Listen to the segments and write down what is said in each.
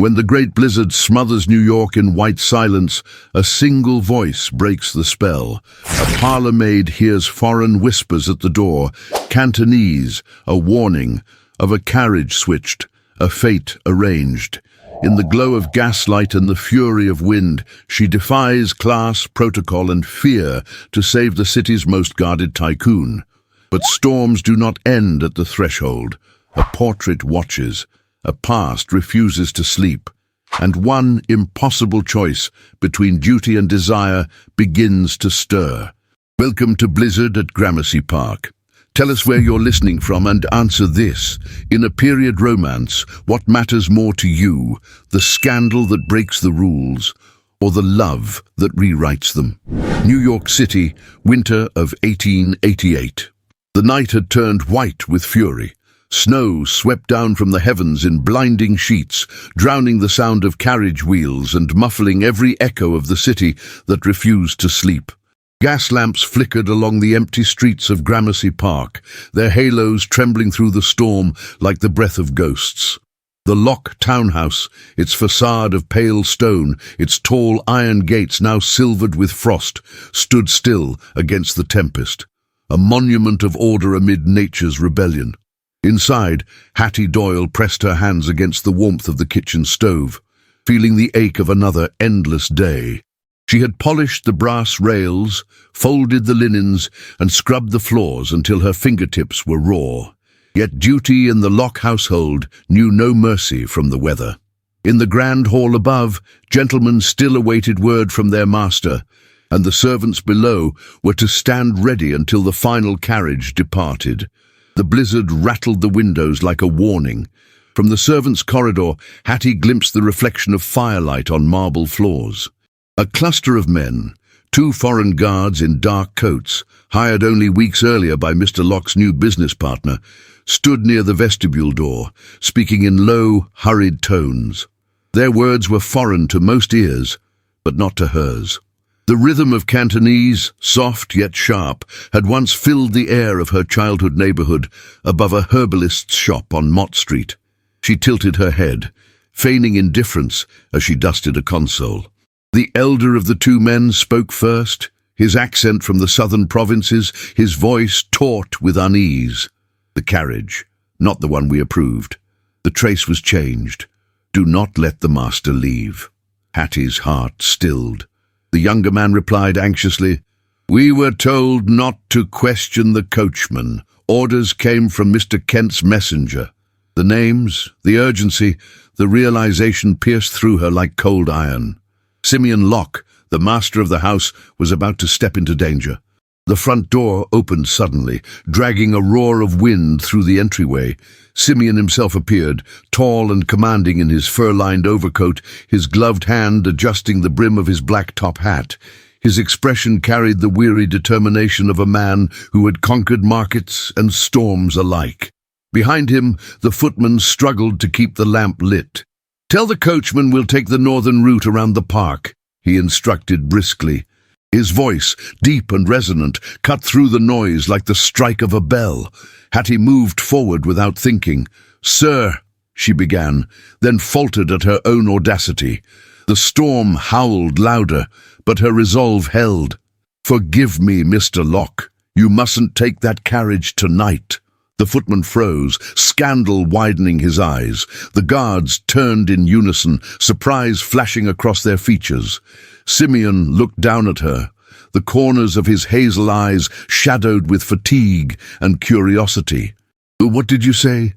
When the great blizzard smothers New York in white silence, a single voice breaks the spell. A parlor maid hears foreign whispers at the door, Cantonese, a warning of a carriage switched, a fate arranged. In the glow of gaslight and the fury of wind, she defies class, protocol, and fear to save the city's most guarded tycoon. But storms do not end at the threshold. A portrait watches. A past refuses to sleep, and one impossible choice between duty and desire begins to stir. Welcome to Blizzard at Gramercy Park. Tell us where you're listening from and answer this. In a period romance, what matters more to you, the scandal that breaks the rules, or the love that rewrites them? New York City, winter of 1888. The night had turned white with fury. Snow swept down from the heavens in blinding sheets, drowning the sound of carriage wheels and muffling every echo of the city that refused to sleep. Gas lamps flickered along the empty streets of Gramercy Park, their halos trembling through the storm like the breath of ghosts. The Lock townhouse, its facade of pale stone, its tall iron gates now silvered with frost, stood still against the tempest, a monument of order amid nature's rebellion. Inside, Hattie Doyle pressed her hands against the warmth of the kitchen stove, feeling the ache of another endless day. She had polished the brass rails, folded the linens, and scrubbed the floors until her fingertips were raw. Yet duty in the Lock household knew no mercy from the weather. In the grand hall above, gentlemen still awaited word from their master, and the servants below were to stand ready until the final carriage departed. The blizzard rattled the windows like a warning. From the servants' corridor, Hattie glimpsed the reflection of firelight on marble floors. A cluster of men, 2 foreign guards in dark coats, hired only weeks earlier by Mr. Locke's new business partner, stood near the vestibule door, speaking in low, hurried tones. Their words were foreign to most ears, but not to hers. The rhythm of Cantonese, soft yet sharp, had once filled the air of her childhood neighborhood above a herbalist's shop on Mott Street. She tilted her head, feigning indifference as she dusted a console. The elder of the 2 men spoke first, his accent from the southern provinces, his voice taut with unease. The carriage, not the one we approved. The trace was changed. Do not let the master leave. Hattie's heart stilled. The younger man replied anxiously, "We were told not to question the coachman. Orders came from Mr. Kent's messenger." The names, the urgency, the realization pierced through her like cold iron. Simeon Locke, the master of the house, was about to step into danger. The front door opened suddenly, dragging a roar of wind through the entryway. Simeon himself appeared, tall and commanding in his fur-lined overcoat, his gloved hand adjusting the brim of his black top hat. His expression carried the weary determination of a man who had conquered markets and storms alike. Behind him, the footman struggled to keep the lamp lit. "Tell the coachman we'll take the northern route around the park," he instructed briskly. His voice, deep and resonant, cut through the noise like the strike of a bell. Hattie moved forward without thinking. "Sir," she began, then faltered at her own audacity. The storm howled louder, but her resolve held. "Forgive me, Mr. Locke. You mustn't take that carriage tonight." The footman froze, scandal widening his eyes. The guards turned in unison, surprise flashing across their features. Simeon looked down at her, the corners of his hazel eyes shadowed with fatigue and curiosity. "What did you say?"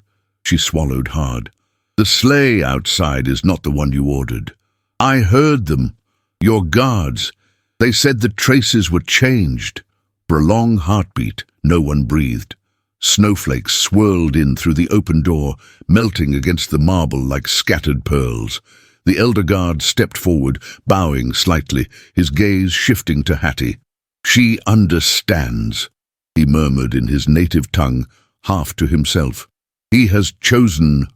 She swallowed hard. "The sleigh outside is not the one you ordered. I heard them. Your guards. They said the traces were changed." For a long heartbeat, no one breathed. Snowflakes swirled in through the open door, melting against the marble like scattered pearls. The elder guard stepped forward, bowing slightly, his gaze shifting to Hattie. "She understands," he murmured in his native tongue, half to himself. "He has chosen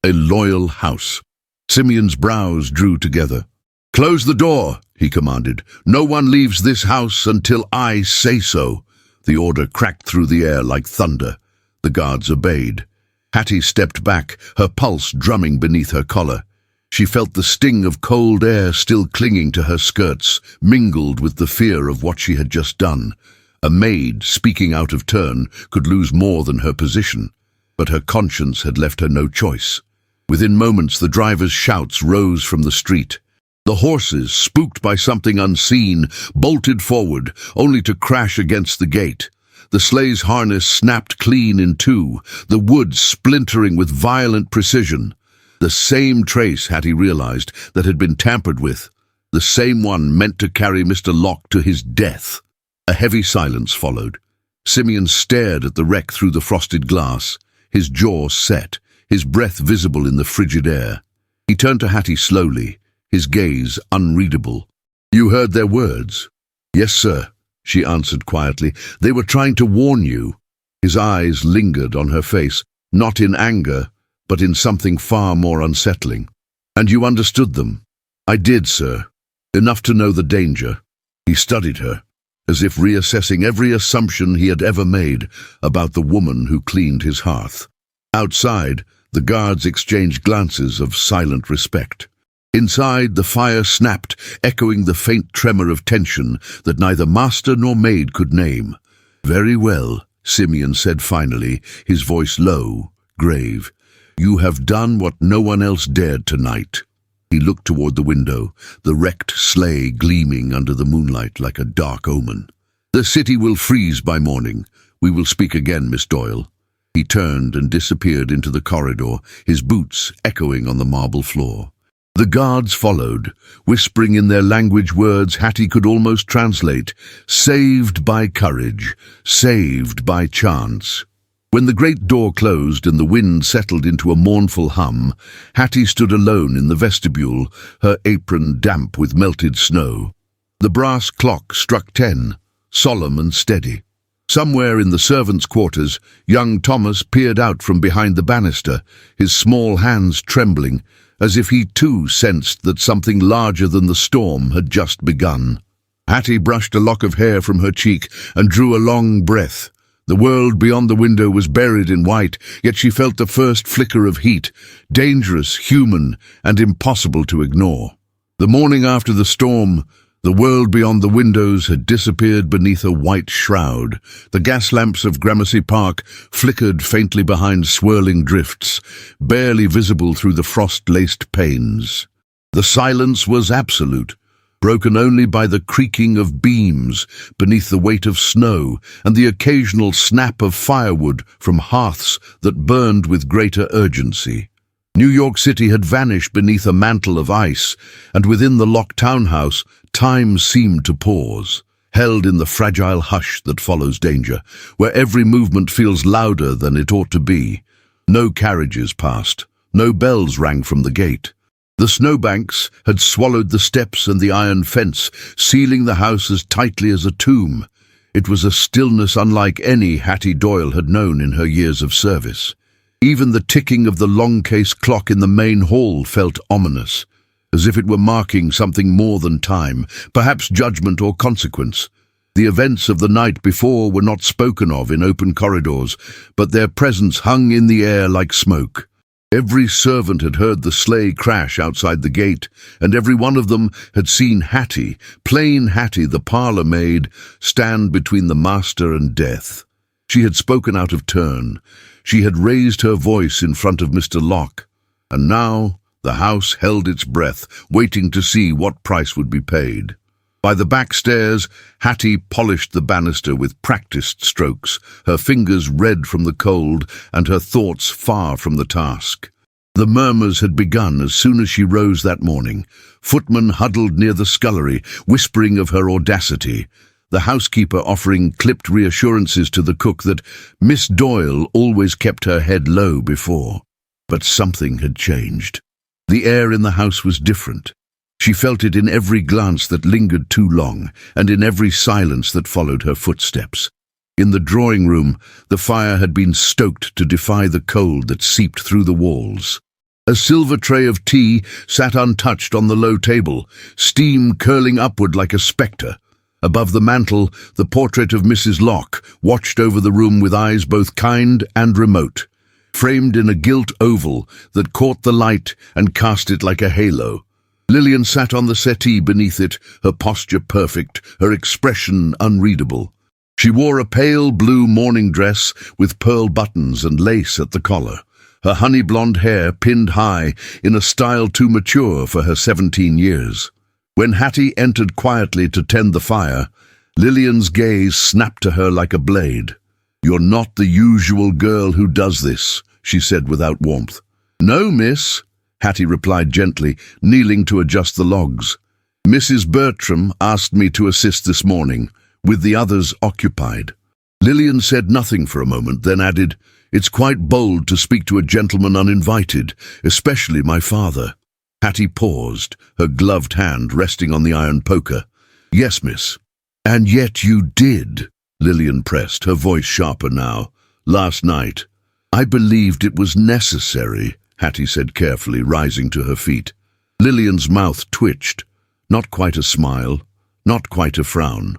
a loyal house." Simeon's brows drew together. "Close the door," he commanded. "No one leaves this house until I say so." The order cracked through the air like thunder. The guards obeyed. Hattie stepped back, her pulse drumming beneath her collar. She felt the sting of cold air still clinging to her skirts, mingled with the fear of what she had just done. A maid, speaking out of turn, could lose more than her position, but her conscience had left her no choice. Within moments, the driver's shouts rose from the street. The horses, spooked by something unseen, bolted forward, only to crash against the gate. The sleigh's harness snapped clean in two, the wood splintering with violent precision. The same trace, Hattie realized, that had been tampered with. The same one meant to carry Mr. Locke to his death. A heavy silence followed. Simeon stared at the wreck through the frosted glass, his jaw set, his breath visible in the frigid air. He turned to Hattie slowly, his gaze unreadable. "You heard their words?" "Yes, sir," she answered quietly. "They were trying to warn you." His eyes lingered on her face, not in anger, but in something far more unsettling. "And you understood them?" "I did, sir. Enough to know the danger." He studied her, as if reassessing every assumption he had ever made about the woman who cleaned his hearth. Outside, the guards exchanged glances of silent respect. Inside, the fire snapped, echoing the faint tremor of tension that neither master nor maid could name. "Very well," Simeon said finally, his voice low, grave. "You have done what no one else dared tonight." He looked toward the window, the wrecked sleigh gleaming under the moonlight like a dark omen. "The city will freeze by morning. We will speak again, Miss Doyle." He turned and disappeared into the corridor, his boots echoing on the marble floor. The guards followed, whispering in their language words Hattie could almost translate, "Saved by courage, saved by chance." When the great door closed and the wind settled into a mournful hum, Hattie stood alone in the vestibule, her apron damp with melted snow. The brass clock struck 10, solemn and steady. Somewhere in the servants' quarters, young Thomas peered out from behind the banister, his small hands trembling, as if he too sensed that something larger than the storm had just begun. Hattie brushed a lock of hair from her cheek and drew a long breath. The world beyond the window was buried in white, yet she felt the first flicker of heat, dangerous, human, and impossible to ignore. The morning after the storm, the world beyond the windows had disappeared beneath a white shroud. The gas lamps of Gramercy Park flickered faintly behind swirling drifts, barely visible through the frost-laced panes. The silence was absolute, broken only by the creaking of beams beneath the weight of snow and the occasional snap of firewood from hearths that burned with greater urgency. New York City had vanished beneath a mantle of ice, and within the locked townhouse, time seemed to pause, held in the fragile hush that follows danger, where every movement feels louder than it ought to be. No carriages passed, no bells rang from the gate. The snowbanks had swallowed the steps and the iron fence, sealing the house as tightly as a tomb. It was a stillness unlike any Hattie Doyle had known in her years of service. Even the ticking of the long-case clock in the main hall felt ominous, as if it were marking something more than time, perhaps judgment or consequence. The events of the night before were not spoken of in open corridors, but their presence hung in the air like smoke. Every servant had heard the sleigh crash outside the gate, and every one of them had seen Hattie, plain Hattie, the parlour maid, stand between the master and death. She had spoken out of turn. She had raised her voice in front of Mr. Locke, and now the house held its breath, waiting to see what price would be paid. By the back stairs, Hattie polished the banister with practiced strokes, her fingers red from the cold and her thoughts far from the task. The murmurs had begun as soon as she rose that morning. Footmen huddled near the scullery, whispering of her audacity. The housekeeper offering clipped reassurances to the cook that Miss Doyle always kept her head low before. But something had changed. The air in the house was different. She felt it in every glance that lingered too long, and in every silence that followed her footsteps. In the drawing room, the fire had been stoked to defy the cold that seeped through the walls. A silver tray of tea sat untouched on the low table, steam curling upward like a spectre. Above the mantel, the portrait of Mrs. Locke watched over the room with eyes both kind and remote. framed in a gilt oval that caught the light and cast it like a halo. Lillian sat on the settee beneath it, her posture perfect, her expression unreadable. She wore a pale blue morning dress with pearl buttons and lace at the collar, her honey-blonde hair pinned high in a style too mature for her 17 years. When Hattie entered quietly to tend the fire, Lillian's gaze snapped to her like a blade. "You're not the usual girl who does this," she said without warmth. "No, miss," Hattie replied gently, kneeling to adjust the logs. "Mrs. Bertram asked me to assist this morning, with the others occupied." Lillian said nothing for a moment, then added, "It's quite bold to speak to a gentleman uninvited, especially my father." Hattie paused, her gloved hand resting on the iron poker. "Yes, miss." "And yet you did," Lillian pressed, her voice sharper now. "Last night." "I believed it was necessary," Hattie said carefully, rising to her feet. Lillian's mouth twitched. Not quite a smile, not quite a frown.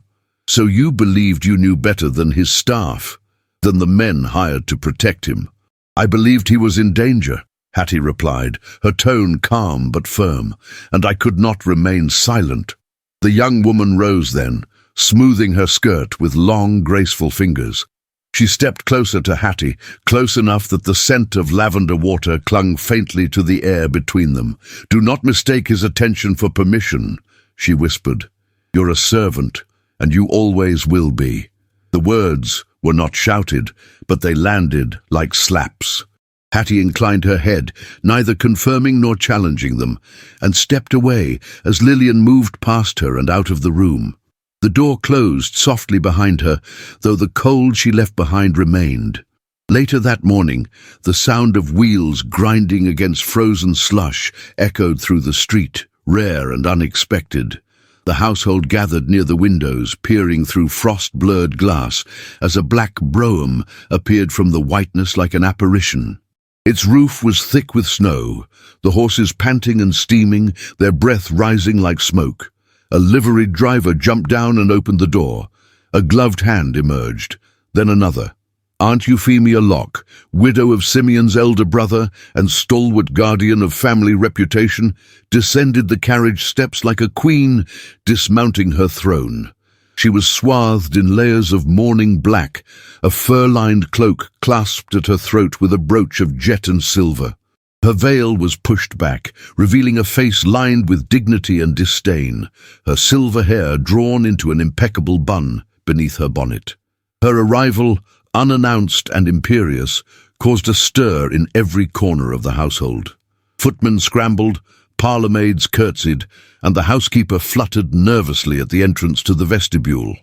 "So you believed you knew better than his staff, than the men hired to protect him?" "I believed he was in danger," Hattie replied, her tone calm but firm, "and I could not remain silent." The young woman rose then, smoothing her skirt with long, graceful fingers. She stepped closer to Hattie, close enough that the scent of lavender water clung faintly to the air between them. "Do not mistake his attention for permission," she whispered. "You're a servant, and you always will be." The words were not shouted, but they landed like slaps. Hattie inclined her head, neither confirming nor challenging them, and stepped away as Lillian moved past her and out of the room. The door closed softly behind her, though the cold she left behind remained. Later that morning, the sound of wheels grinding against frozen slush echoed through the street, rare and unexpected. The household gathered near the windows, peering through frost-blurred glass, as a black brougham appeared from the whiteness like an apparition. Its roof was thick with snow, the horses panting and steaming, their breath rising like smoke. A liveried driver jumped down and opened the door. A gloved hand emerged, then another. Aunt Euphemia Locke, widow of Simeon's elder brother and stalwart guardian of family reputation, descended the carriage steps like a queen dismounting her throne. She was swathed in layers of mourning black, a fur-lined cloak clasped at her throat with a brooch of jet and silver. Her veil was pushed back, revealing a face lined with dignity and disdain, her silver hair drawn into an impeccable bun beneath her bonnet. Her arrival, unannounced and imperious, caused a stir in every corner of the household. Footmen scrambled, parlour-maids curtsied, and the housekeeper fluttered nervously at the entrance to the vestibule.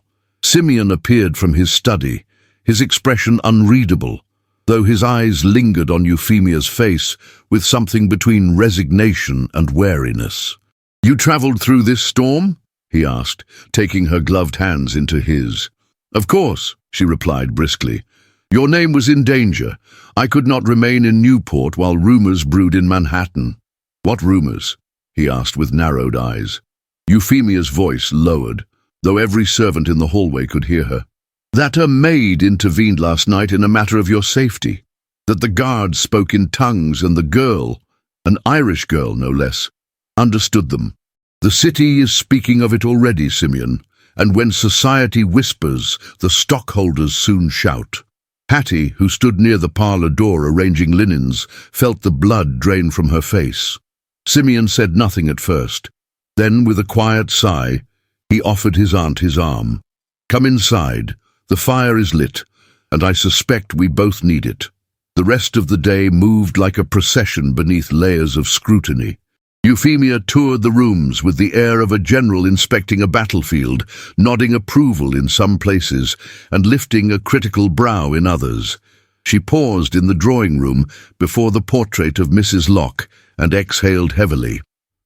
Simeon appeared from his study, his expression unreadable, though his eyes lingered on Euphemia's face with something between resignation and wariness. "You travelled through this storm?" he asked, taking her gloved hands into his. "Of course," she replied briskly. "Your name was in danger. I could not remain in Newport while rumours brewed in Manhattan." "What rumours?" he asked with narrowed eyes. Euphemia's voice lowered, though every servant in the hallway could hear her. "That a maid intervened last night in a matter of your safety. That the guards spoke in tongues and the girl, an Irish girl no less, understood them. The city is speaking of it already, Simeon, and when society whispers, the stockholders soon shout." Hattie, who stood near the parlour door arranging linens, felt the blood drain from her face. Simeon said nothing at first. Then, with a quiet sigh, he offered his aunt his arm. "Come inside. The fire is lit, and I suspect we both need it." The rest of the day moved like a procession beneath layers of scrutiny. Euphemia toured the rooms with the air of a general inspecting a battlefield, nodding approval in some places and lifting a critical brow in others. She paused in the drawing room before the portrait of Mrs. Locke and exhaled heavily.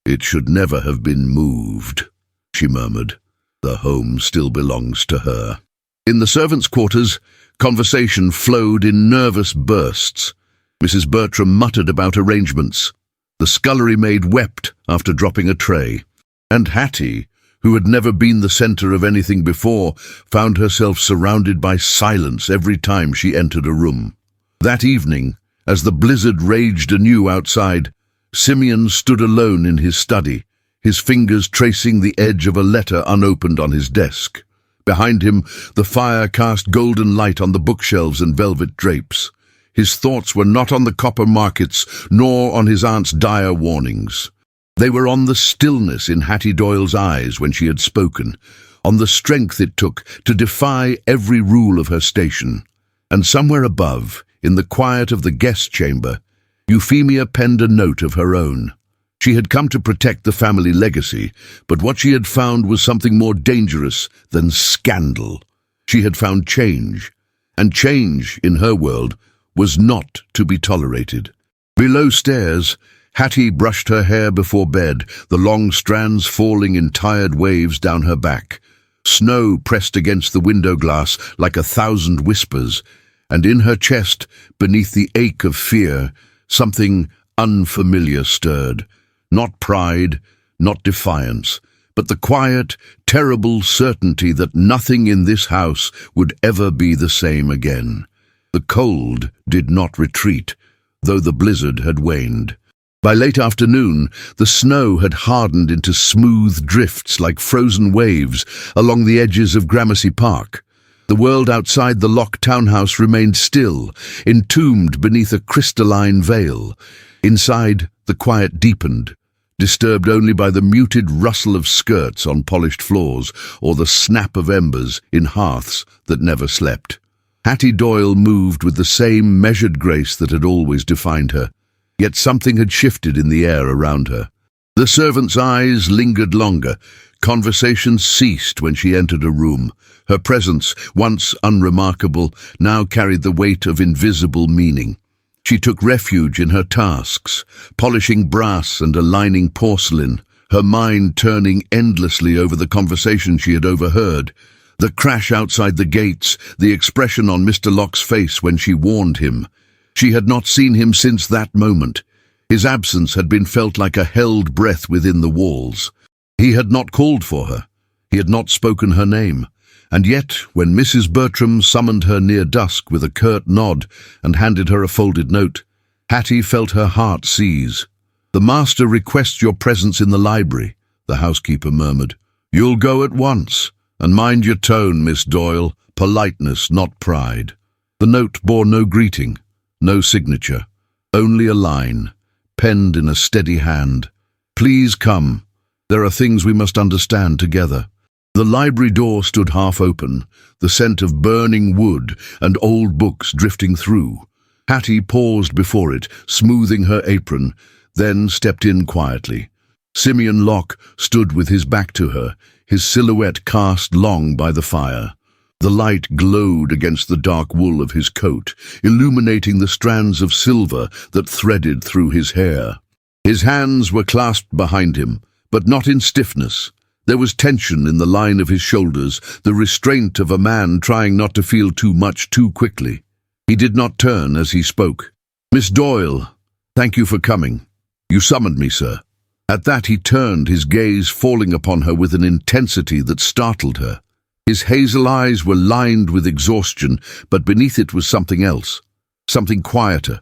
"It should never have been moved," she murmured. "The home still belongs to her." In the servants' quarters, conversation flowed in nervous bursts. Mrs. Bertram muttered about arrangements. The scullery maid wept after dropping a tray. And Hattie, who had never been the centre of anything before, found herself surrounded by silence every time she entered a room. That evening, As the blizzard raged anew outside, Simeon stood alone in his study, his fingers tracing the edge of a letter unopened on his desk. Behind him, the fire cast golden light on the bookshelves and velvet drapes. His thoughts were not on the copper markets, nor on his aunt's dire warnings. They were on the stillness in Hattie Doyle's eyes when she had spoken, on the strength it took to defy every rule of her station. And somewhere above, in the quiet of the guest chamber, Euphemia penned a note of her own. She had come to protect the family legacy, but what she had found was something more dangerous than scandal. She had found change, and change, in her world, was not to be tolerated. Below stairs, Hattie brushed her hair before bed, the long strands falling in tired waves down her back. Snow pressed against the window glass like 1,000 whispers, and in her chest, beneath the ache of fear, something unfamiliar stirred. Not pride, not defiance, but the quiet, terrible certainty that nothing in this house would ever be the same again. The cold did not retreat, though the blizzard had waned. By late afternoon, the snow had hardened into smooth drifts like frozen waves along the edges of Gramercy Park. The world outside the locked townhouse remained still, entombed beneath a crystalline veil. Inside, the quiet deepened, disturbed only by the muted rustle of skirts on polished floors or the snap of embers in hearths that never slept. Hattie Doyle moved with the same measured grace that had always defined her, yet something had shifted in the air around her. The servant's eyes lingered longer. Conversations ceased when she entered a room. Her presence, once unremarkable, now carried the weight of invisible meaning. She took refuge in her tasks, polishing brass and aligning porcelain, her mind turning endlessly over the conversation she had overheard. The crash outside the gates, the expression on Mr. Locke's face when she warned him. She had not seen him since that moment. His absence had been felt like a held breath within the walls. He had not called for her. He had not spoken her name. And yet, when Mrs. Bertram summoned her near dusk with a curt nod and handed her a folded note, Hattie felt her heart seize. "The master requests your presence in the library," the housekeeper murmured. "You'll go at once. And mind your tone, Miss Doyle. Politeness, not pride." The note bore no greeting, no signature, only a line, penned in a steady hand. "Please come. There are things we must understand together." The library door stood half open, the scent of burning wood and old books drifting through. Hattie paused before it, smoothing her apron, then stepped in quietly. Simeon Locke stood with his back to her, his silhouette cast long by the fire. The light glowed against the dark wool of his coat, illuminating the strands of silver that threaded through his hair. His hands were clasped behind him, but not in stiffness. There was tension in the line of his shoulders, the restraint of a man trying not to feel too much too quickly. He did not turn as he spoke. "Miss Doyle, thank you for coming. You summoned me, sir." At that he turned, his gaze falling upon her with an intensity that startled her. His hazel eyes were lined with exhaustion, but beneath it was something else, something quieter,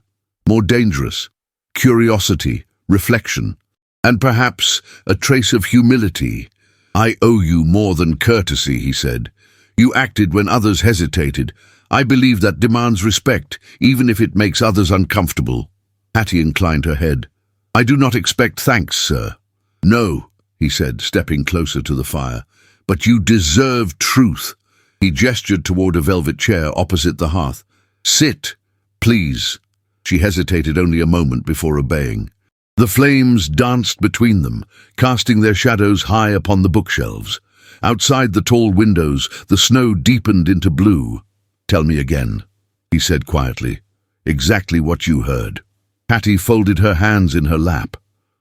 more dangerous, curiosity, reflection, and perhaps a trace of humility. "I owe you more than courtesy," he said. "You acted when others hesitated. I believe that demands respect, even if it makes others uncomfortable." Hattie inclined her head. "I do not expect thanks, sir." "No," he said, stepping closer to the fire. "But you deserve truth." He gestured toward a velvet chair opposite the hearth. "Sit, please." She hesitated only a moment before obeying. The flames danced between them, casting their shadows high upon the bookshelves. Outside the tall windows, the snow deepened into blue. "Tell me again," he said quietly. "Exactly what you heard." Hattie folded her hands in her lap.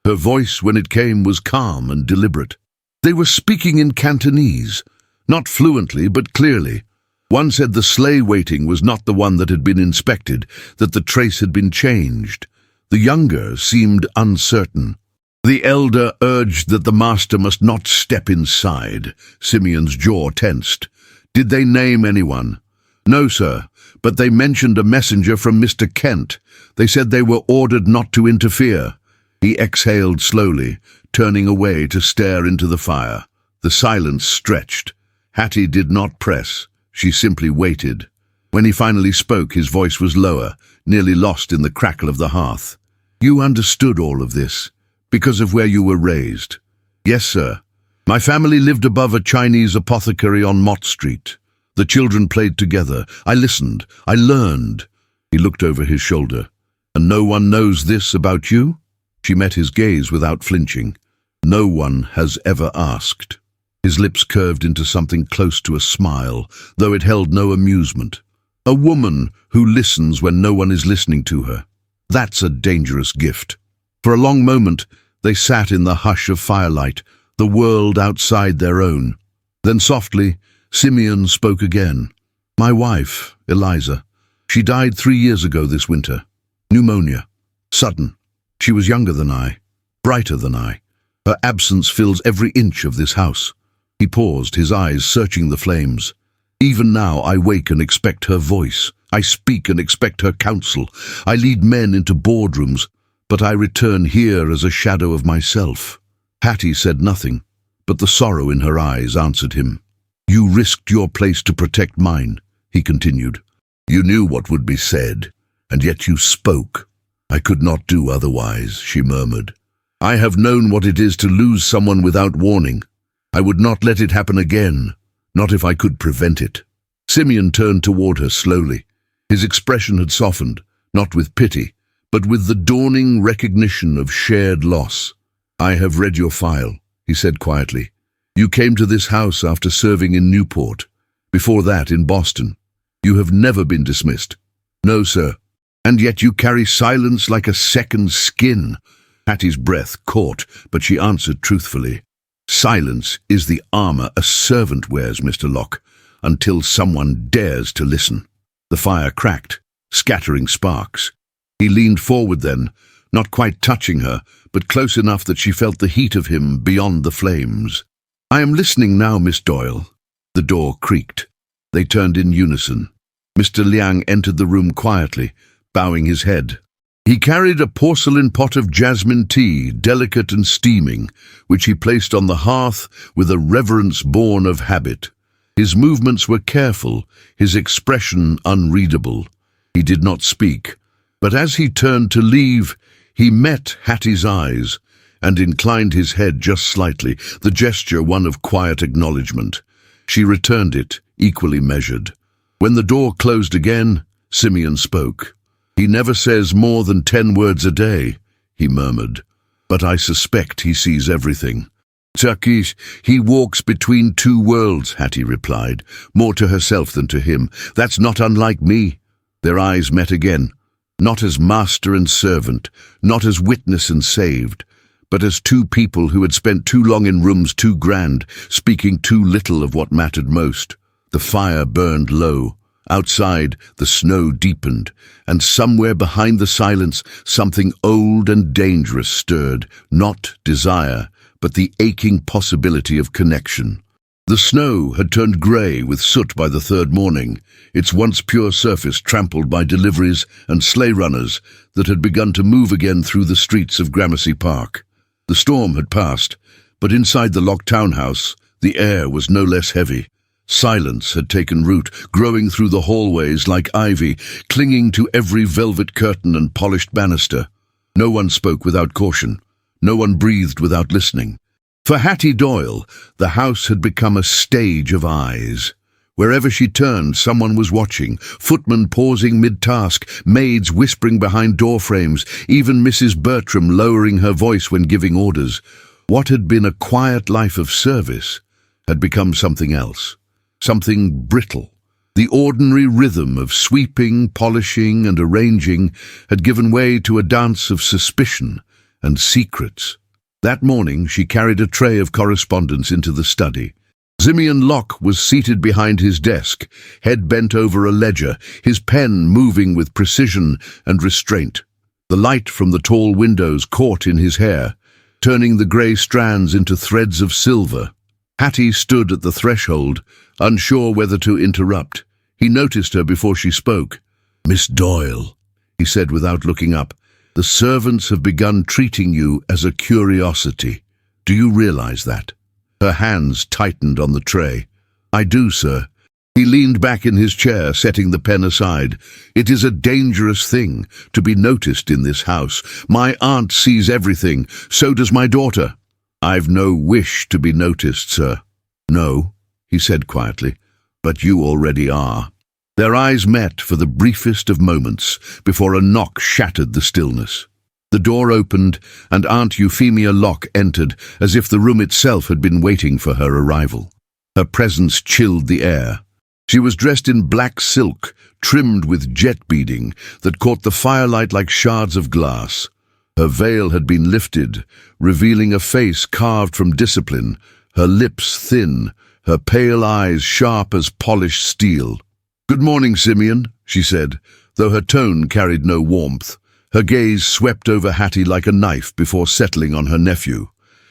Her voice, when it came, was calm and deliberate. They were speaking in Cantonese, not fluently but clearly. One said the sleigh waiting was not the one that had been inspected, that the trace had been changed. The younger seemed uncertain. The elder urged that the master must not step inside. Simeon's jaw tensed. "Did they name anyone?" "No, sir, But they mentioned a messenger from Mr. Kent. They said they were ordered not to interfere. He exhaled slowly, turning away to stare into the fire. The silence stretched. Hattie did not press. She simply waited. When he finally spoke, his voice was lower, nearly lost in the crackle of the hearth. "You understood all of this, because of where you were raised." "Yes, sir. My family lived above a Chinese apothecary on Mott Street. The children played together. I listened. I learned." He looked over his shoulder. "And no one knows this about you?" She met his gaze without flinching. "No one has ever asked." His lips curved into something close to a smile, though it held no amusement. A woman who listens when no one is listening to her. That's a dangerous gift. For a long moment, they sat in the hush of firelight, the world outside their own. Then softly, Simeon spoke again. "My wife, Eliza. She died 3 years ago this winter. Pneumonia. Sudden. She was younger than I, brighter than I. Her absence fills every inch of this house." He paused, his eyes searching the flames. "Even now I wake and expect her voice. I speak and expect her counsel. I lead men into boardrooms, but I return here as a shadow of myself." Hattie said nothing, but the sorrow in her eyes answered him. "You risked your place to protect mine," he continued. "You knew what would be said, and yet you spoke." "I could not do otherwise," she murmured. "I have known what it is to lose someone without warning. I would not let it happen again, not if I could prevent it." Simeon turned toward her slowly. His expression had softened, not with pity, but with the dawning recognition of shared loss. "I have read your file," he said quietly. "You came to this house after serving in Newport. Before that, in Boston. You have never been dismissed." "No, sir." "And yet you carry silence like a second skin." Hattie's breath caught, but she answered truthfully. "Silence is the armor a servant wears, Mr. Locke, until someone dares to listen." The fire cracked, scattering sparks. He leaned forward then, not quite touching her, but close enough that she felt the heat of him beyond the flames. "I am listening now, Miss Doyle." The door creaked. They turned in unison. Mr. Liang entered the room quietly, bowing his head. He carried a porcelain pot of jasmine tea, delicate and steaming, which he placed on the hearth with a reverence born of habit. His movements were careful, his expression unreadable. He did not speak, but as he turned to leave, he met Hattie's eyes and inclined his head just slightly, the gesture one of quiet acknowledgement. She returned it, equally measured. When the door closed again, Simeon spoke. "He never says more than 10 words a day," he murmured, "but I suspect he sees everything." "Turkish, he walks between two worlds," Hattie replied, more to herself than to him. "That's not unlike me." Their eyes met again, not as master and servant, not as witness and saved, but as two people who had spent too long in rooms too grand, speaking too little of what mattered most. The fire burned low. Outside, the snow deepened, and somewhere behind the silence, something old and dangerous stirred, not desire, but the aching possibility of connection. The snow had turned grey with soot by the third morning, its once pure surface trampled by deliveries and sleigh runners that had begun to move again through the streets of Gramercy Park. The storm had passed, but inside the locked townhouse, the air was no less heavy. Silence had taken root, growing through the hallways like ivy, clinging to every velvet curtain and polished banister. No one spoke without caution. No one breathed without listening. For Hattie Doyle, the house had become a stage of eyes. Wherever she turned, someone was watching, footmen pausing mid-task, maids whispering behind door frames, even Mrs. Bertram lowering her voice when giving orders. What had been a quiet life of service had become something else. Something brittle. The ordinary rhythm of sweeping, polishing, and arranging had given way to a dance of suspicion and secrets. That morning she carried a tray of correspondence into the study. Simeon Locke was seated behind his desk, head bent over a ledger, his pen moving with precision and restraint. The light from the tall windows caught in his hair, turning the grey strands into threads of silver. Hattie stood at the threshold, unsure whether to interrupt. He noticed her before she spoke. "Miss Doyle," he said without looking up, "the servants have begun treating you as a curiosity. Do you realize that?" Her hands tightened on the tray. "I do, sir." He leaned back in his chair, setting the pen aside. "It is a dangerous thing to be noticed in this house. My aunt sees everything. So does my daughter." "I've no wish to be noticed, sir." "No," he said quietly, "but you already are." Their eyes met for the briefest of moments before a knock shattered the stillness. The door opened, and Aunt Euphemia Locke entered, as if the room itself had been waiting for her arrival. Her presence chilled the air. She was dressed in black silk, trimmed with jet beading that caught the firelight like shards of glass. Her veil had been lifted, revealing a face carved from discipline, her lips thin, her pale eyes sharp as polished steel. "Good morning, Simeon," she said, though her tone carried no warmth. Her gaze swept over Hattie like a knife before settling on her nephew.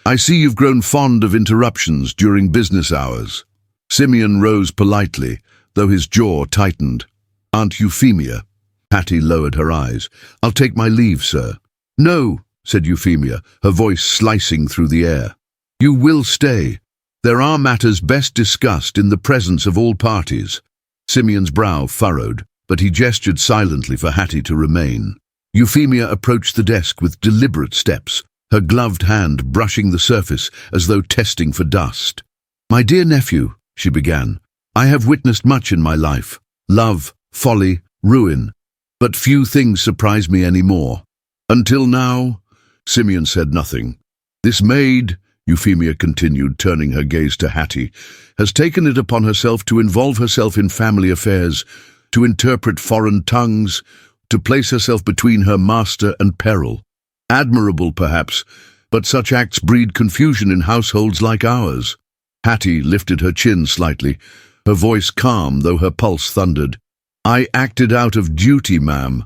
"I see you've grown fond of interruptions during business hours." Simeon rose politely, though his jaw tightened. "Aunt Euphemia." Hattie lowered her eyes. "I'll take my leave, sir." "No," said Euphemia, her voice slicing through the air. "You will stay. There are matters best discussed in the presence of all parties." Simeon's brow furrowed, but he gestured silently for Hattie to remain. Euphemia approached the desk with deliberate steps, her gloved hand brushing the surface as though testing for dust. "My dear nephew," she began, "I have witnessed much in my life. Love, folly, ruin. But few things surprise me any more." "Until now?" Simeon said nothing. "This maid," Euphemia continued, turning her gaze to Hattie, "has taken it upon herself to involve herself in family affairs, to interpret foreign tongues, to place herself between her master and peril. Admirable, perhaps, but such acts breed confusion in households like ours." Hattie lifted her chin slightly, her voice calm though her pulse thundered. "I acted out of duty, ma'am.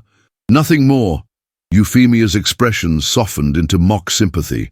Nothing more." Euphemia's expression softened into mock sympathy.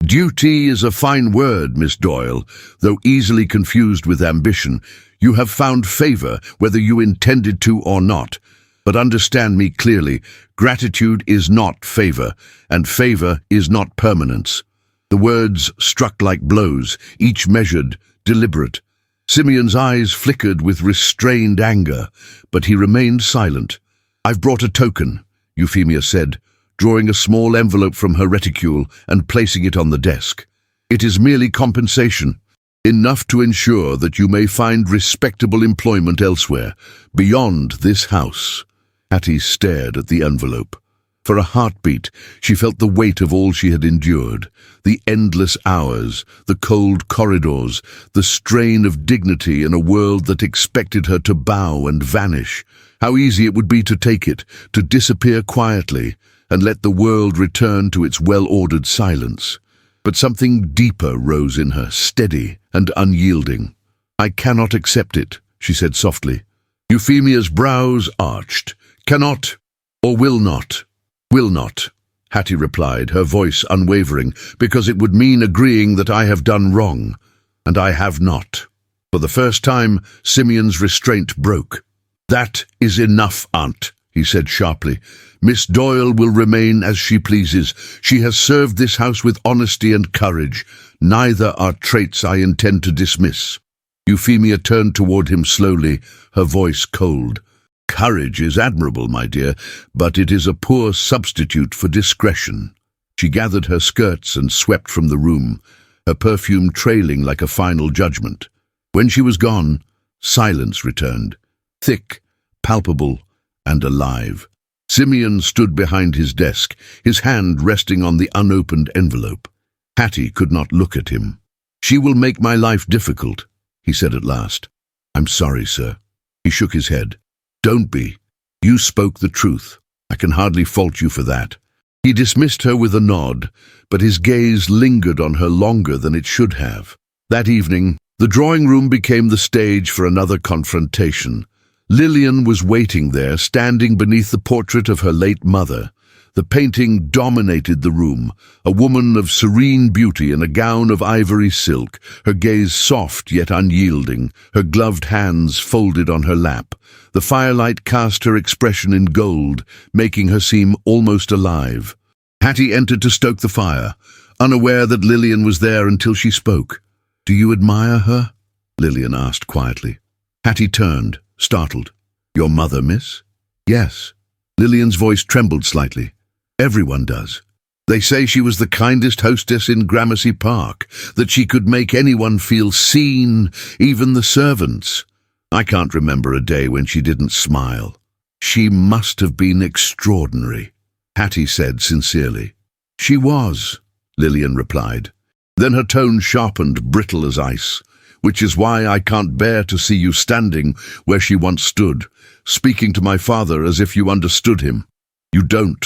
"Duty is a fine word, Miss Doyle, though easily confused with ambition. You have found favor, whether you intended to or not. But understand me clearly, gratitude is not favor, and favor is not permanence." The words struck like blows, each measured, deliberate. Simeon's eyes flickered with restrained anger, but he remained silent. "I've brought a token," Euphemia said, drawing a small envelope from her reticule and placing it on the desk. "It is merely compensation, enough to ensure that you may find respectable employment elsewhere, beyond this house." Hattie stared at the envelope. For a heartbeat, she felt the weight of all she had endured, the endless hours, the cold corridors, the strain of dignity in a world that expected her to bow and vanish. How easy it would be to take it, to disappear quietly, and let the world return to its well-ordered silence. But something deeper rose in her, steady and unyielding. "I cannot accept it," she said softly. Euphemia's brows arched. "Cannot, or will not?" "Will not," Hattie replied, her voice unwavering, "because it would mean agreeing that I have done wrong, and I have not." For the first time, Simeon's restraint broke. "That is enough, Aunt," he said sharply. "Miss Doyle will remain as she pleases. She has served this house with honesty and courage. Neither are traits I intend to dismiss." Euphemia turned toward him slowly, her voice cold. "Courage is admirable, my dear, but it is a poor substitute for discretion." She gathered her skirts and swept from the room, her perfume trailing like a final judgment. When she was gone, silence returned, thick, palpable, and alive. Simeon stood behind his desk, his hand resting on the unopened envelope. Hattie could not look at him. "She will make my life difficult," he said at last. "I'm sorry, sir." He shook his head. "Don't be. You spoke the truth. I can hardly fault you for that." He dismissed her with a nod, but his gaze lingered on her longer than it should have. That evening, the drawing room became the stage for another confrontation. Lillian was waiting there, standing beneath the portrait of her late mother. The painting dominated the room, a woman of serene beauty in a gown of ivory silk, her gaze soft yet unyielding, her gloved hands folded on her lap. The firelight cast her expression in gold, making her seem almost alive. Hattie entered to stoke the fire, unaware that Lillian was there until she spoke. "Do you admire her?" Lillian asked quietly. Hattie turned, startled. "Your mother, miss?" "Yes." Lillian's voice trembled slightly. "Everyone does. They say she was the kindest hostess in Gramercy Park, that she could make anyone feel seen, even the servants. I can't remember a day when she didn't smile. She must have been extraordinary," Hattie said sincerely. "She was," Lillian replied. Then her tone sharpened, brittle as ice. "Which is why I can't bear to see you standing where she once stood, speaking to my father as if you understood him. You don't."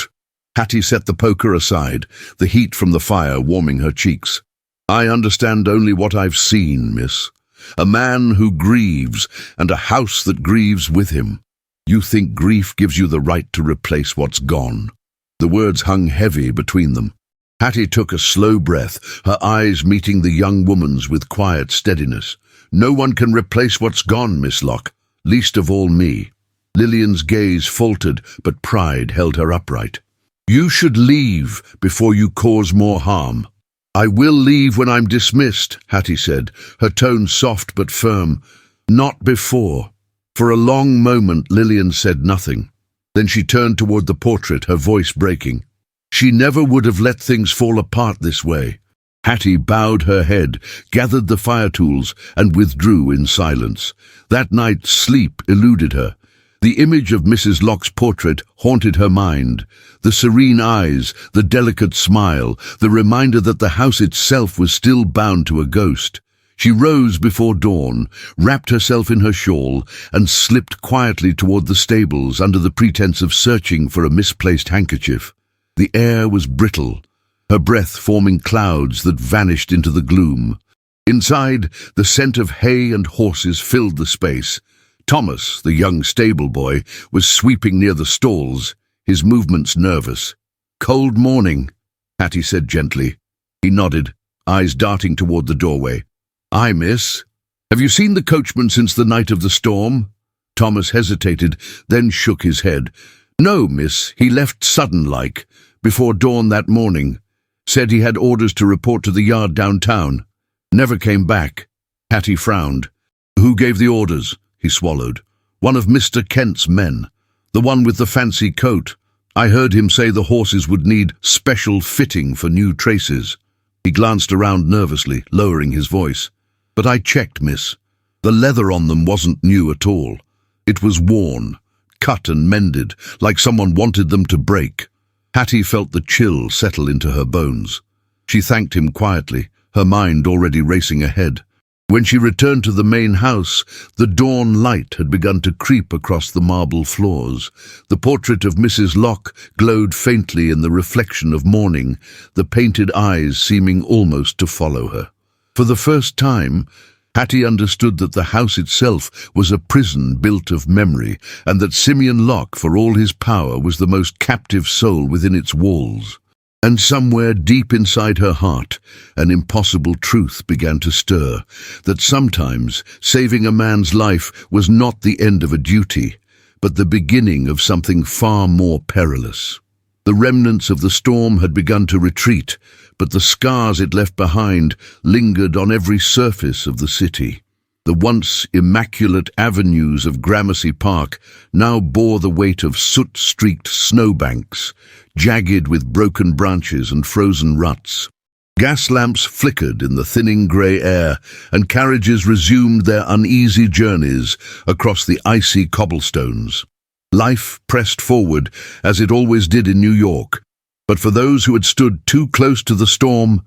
Hattie set the poker aside, the heat from the fire warming her cheeks. "I understand only what I've seen, miss. A man who grieves, and a house that grieves with him. You think grief gives you the right to replace what's gone." The words hung heavy between them. Hattie took a slow breath, her eyes meeting the young woman's with quiet steadiness. "No one can replace what's gone, Miss Locke, least of all me." Lillian's gaze faltered, but pride held her upright. "You should leave before you cause more harm." "I will leave when I'm dismissed," Hattie said, her tone soft but firm. "Not before." For a long moment Lillian said nothing. Then she turned toward the portrait, her voice breaking. She never would have let things fall apart this way. Hattie bowed her head, gathered the fire tools, and withdrew in silence. That night sleep eluded her. The image of Mrs. Locke's portrait haunted her mind. The serene eyes, the delicate smile, the reminder that the house itself was still bound to a ghost. She rose before dawn, wrapped herself in her shawl, and slipped quietly toward the stables under the pretense of searching for a misplaced handkerchief. The air was brittle, her breath forming clouds that vanished into the gloom. Inside, the scent of hay and horses filled the space. Thomas, the young stable boy, was sweeping near the stalls, his movements nervous. "Cold morning," Hattie said gently. He nodded, eyes darting toward the doorway. "Aye, miss. Have you seen the coachman since the night of the storm?" Thomas hesitated, then shook his head. "No, miss, he left sudden-like, before dawn that morning. Said he had orders to report to the yard downtown. Never came back." Hattie frowned. "Who gave the orders?" He swallowed. "One of Mr. Kent's men. The one with the fancy coat. I heard him say the horses would need special fitting for new traces." He glanced around nervously, lowering his voice. "But I checked, miss. The leather on them wasn't new at all. It was worn, cut and mended, like someone wanted them to break." Hattie felt the chill settle into her bones. She thanked him quietly, her mind already racing ahead. When she returned to the main house, the dawn light had begun to creep across the marble floors. The portrait of Mrs. Locke glowed faintly in the reflection of morning, the painted eyes seeming almost to follow her. For the first time, Hattie understood that the house itself was a prison built of memory, and that Simeon Locke, for all his power, was the most captive soul within its walls. And somewhere deep inside her heart, an impossible truth began to stir, that sometimes saving a man's life was not the end of a duty, but the beginning of something far more perilous. The remnants of the storm had begun to retreat, but the scars it left behind lingered on every surface of the city. The once immaculate avenues of Gramercy Park now bore the weight of soot-streaked snowbanks, jagged with broken branches and frozen ruts. Gas lamps flickered in the thinning grey air, and carriages resumed their uneasy journeys across the icy cobblestones. Life pressed forward, as it always did in New York, but for those who had stood too close to the storm,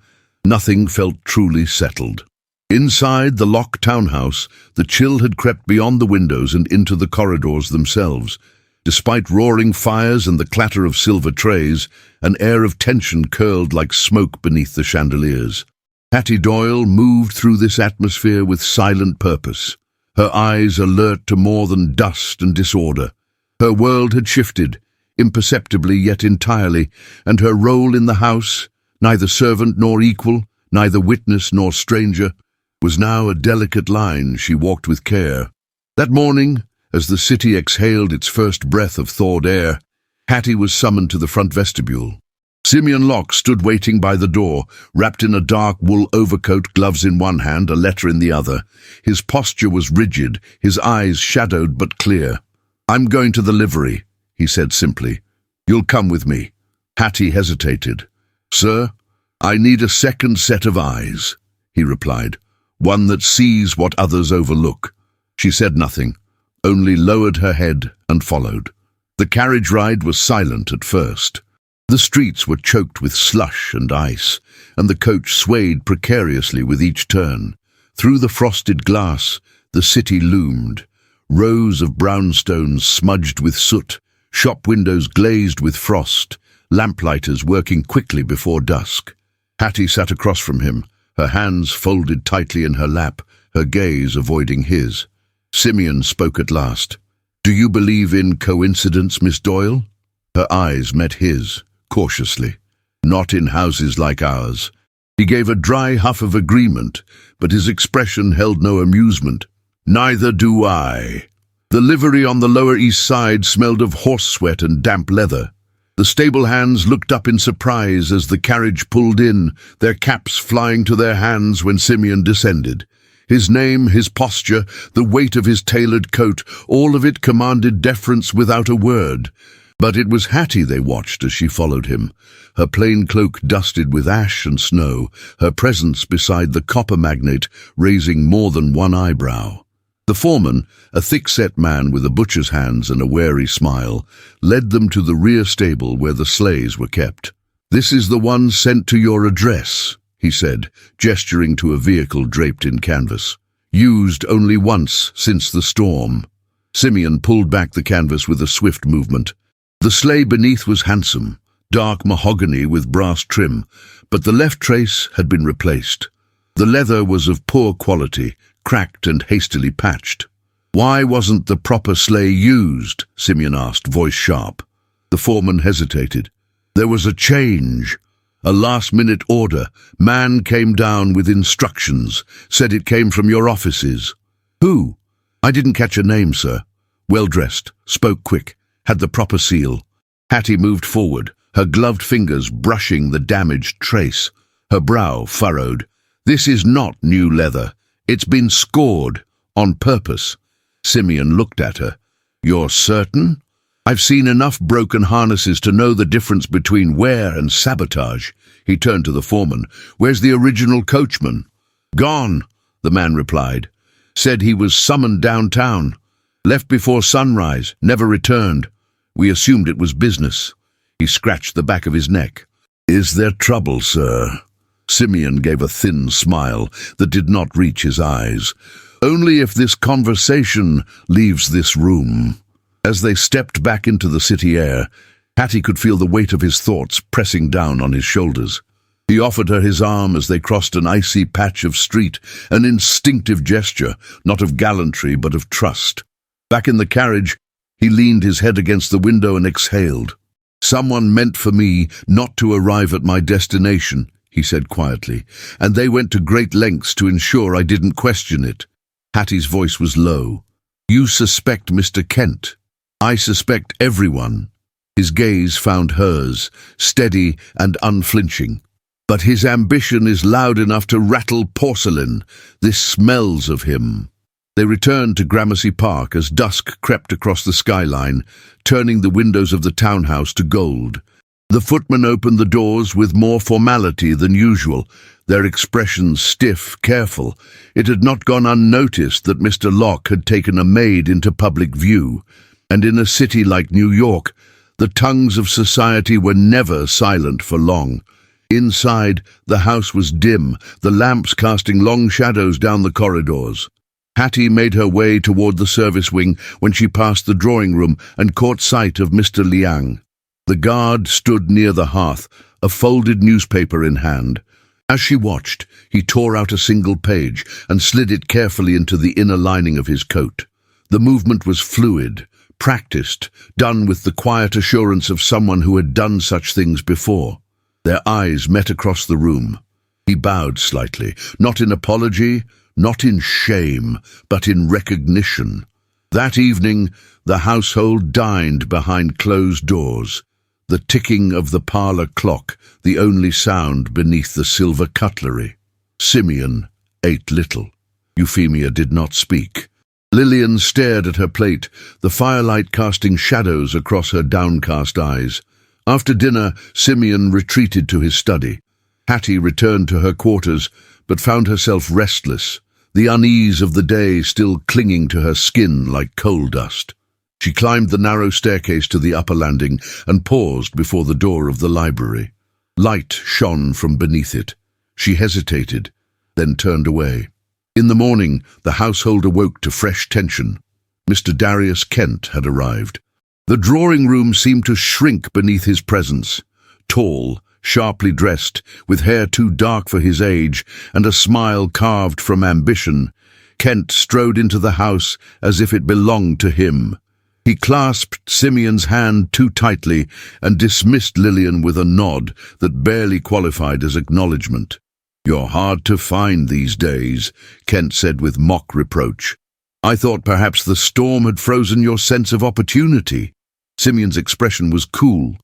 nothing felt truly settled. Inside the Locke townhouse, the chill had crept beyond the windows and into the corridors themselves. Despite roaring fires and the clatter of silver trays, an air of tension curled like smoke beneath the chandeliers. Hattie Doyle moved through this atmosphere with silent purpose, her eyes alert to more than dust and disorder. Her world had shifted, imperceptibly yet entirely, and her role in the house, neither servant nor equal, neither witness nor stranger, was now a delicate line she walked with care. That morning, as the city exhaled its first breath of thawed air, Hattie was summoned to the front vestibule. Simeon Locke stood waiting by the door, wrapped in a dark wool overcoat, gloves in one hand, a letter in the other. His posture was rigid, his eyes shadowed but clear. "I'm going to the livery," he said simply. "You'll come with me." Hattie hesitated. "Sir, I need a second set of eyes," he replied, "one that sees what others overlook." She said nothing, only lowered her head and followed. The carriage ride was silent at first. The streets were choked with slush and ice, and the coach swayed precariously with each turn. Through the frosted glass, the city loomed, rows of brownstones smudged with soot, shop windows glazed with frost, lamplighters working quickly before dusk. Hattie sat across from him, her hands folded tightly in her lap, her gaze avoiding his. Simeon spoke at last. "Do you believe in coincidence, Miss Doyle?" Her eyes met his, cautiously. "Not in houses like ours." He gave a dry huff of agreement, but his expression held no amusement. "Neither do I." The livery on the Lower East Side smelled of horse sweat and damp leather. The stable hands looked up in surprise as the carriage pulled in, their caps flying to their hands when Simeon descended. His name, his posture, the weight of his tailored coat, all of it commanded deference without a word. But it was Hattie they watched as she followed him, her plain cloak dusted with ash and snow, her presence beside the copper magnate raising more than one eyebrow. The foreman, a thick-set man with a butcher's hands and a wary smile, led them to the rear stable where the sleighs were kept. "This is the one sent to your address," he said, gesturing to a vehicle draped in canvas. "Used only once since the storm." Simeon pulled back the canvas with a swift movement. The sleigh beneath was handsome, dark mahogany with brass trim, but the left trace had been replaced. The leather was of poor quality, cracked and hastily patched. "Why wasn't the proper sleigh used?" Simeon asked, voice sharp. The foreman hesitated. "There was a change. A last-minute order. Man came down with instructions, said it came from your offices." "Who?" "I didn't catch a name, sir. Well-dressed, spoke quick, had the proper seal." Hattie moved forward, her gloved fingers brushing the damaged trace, her brow furrowed. "This is not new leather. It's been scored, on purpose." Simeon looked at her. "You're certain?" "I've seen enough broken harnesses to know the difference between wear and sabotage." He turned to the foreman. "Where's the original coachman?" "Gone," the man replied. "Said he was summoned downtown. Left before sunrise, never returned. We assumed it was business." He scratched the back of his neck. "Is there trouble, sir?" Simeon gave a thin smile that did not reach his eyes. "Only if this conversation leaves this room." As they stepped back into the city air, Hattie could feel the weight of his thoughts pressing down on his shoulders. He offered her his arm as they crossed an icy patch of street, an instinctive gesture, not of gallantry but of trust. Back in the carriage, he leaned his head against the window and exhaled. "Someone meant for me not to arrive at my destination," he said quietly, "and they went to great lengths to ensure I didn't question it." Hattie's voice was low. "You suspect Mr. Kent. I suspect everyone." His gaze found hers, steady and unflinching. "But his ambition is loud enough to rattle porcelain. This smells of him." They returned to Gramercy Park as dusk crept across the skyline, turning the windows of the townhouse to gold. The footman opened the doors with more formality than usual, their expressions stiff, careful. It had not gone unnoticed that Mr. Locke had taken a maid into public view, and in a city like New York, the tongues of society were never silent for long. Inside, the house was dim, the lamps casting long shadows down the corridors. Hattie made her way toward the service wing when she passed the drawing room and caught sight of Mr. Liang. The guard stood near the hearth, a folded newspaper in hand. As she watched, he tore out a single page and slid it carefully into the inner lining of his coat. The movement was fluid, practiced, done with the quiet assurance of someone who had done such things before. Their eyes met across the room. He bowed slightly, not in apology, not in shame, but in recognition. That evening, the household dined behind closed doors, the ticking of the parlour clock the only sound beneath the silver cutlery. Simeon ate little. Euphemia did not speak. Lillian stared at her plate, the firelight casting shadows across her downcast eyes. After dinner, Simeon retreated to his study. Hattie returned to her quarters, but found herself restless, the unease of the day still clinging to her skin like coal dust. She climbed the narrow staircase to the upper landing and paused before the door of the library. Light shone from beneath it. She hesitated, then turned away. In the morning, the household awoke to fresh tension. Mr. Darius Kent had arrived. The drawing-room seemed to shrink beneath his presence. Tall, sharply dressed, with hair too dark for his age and a smile carved from ambition, Kent strode into the house as if it belonged to him. He clasped Simeon's hand too tightly and dismissed Lillian with a nod that barely qualified as acknowledgement. "You're hard to find these days," Kent said with mock reproach. "I thought perhaps the storm had frozen your sense of opportunity." Simeon's expression was cool.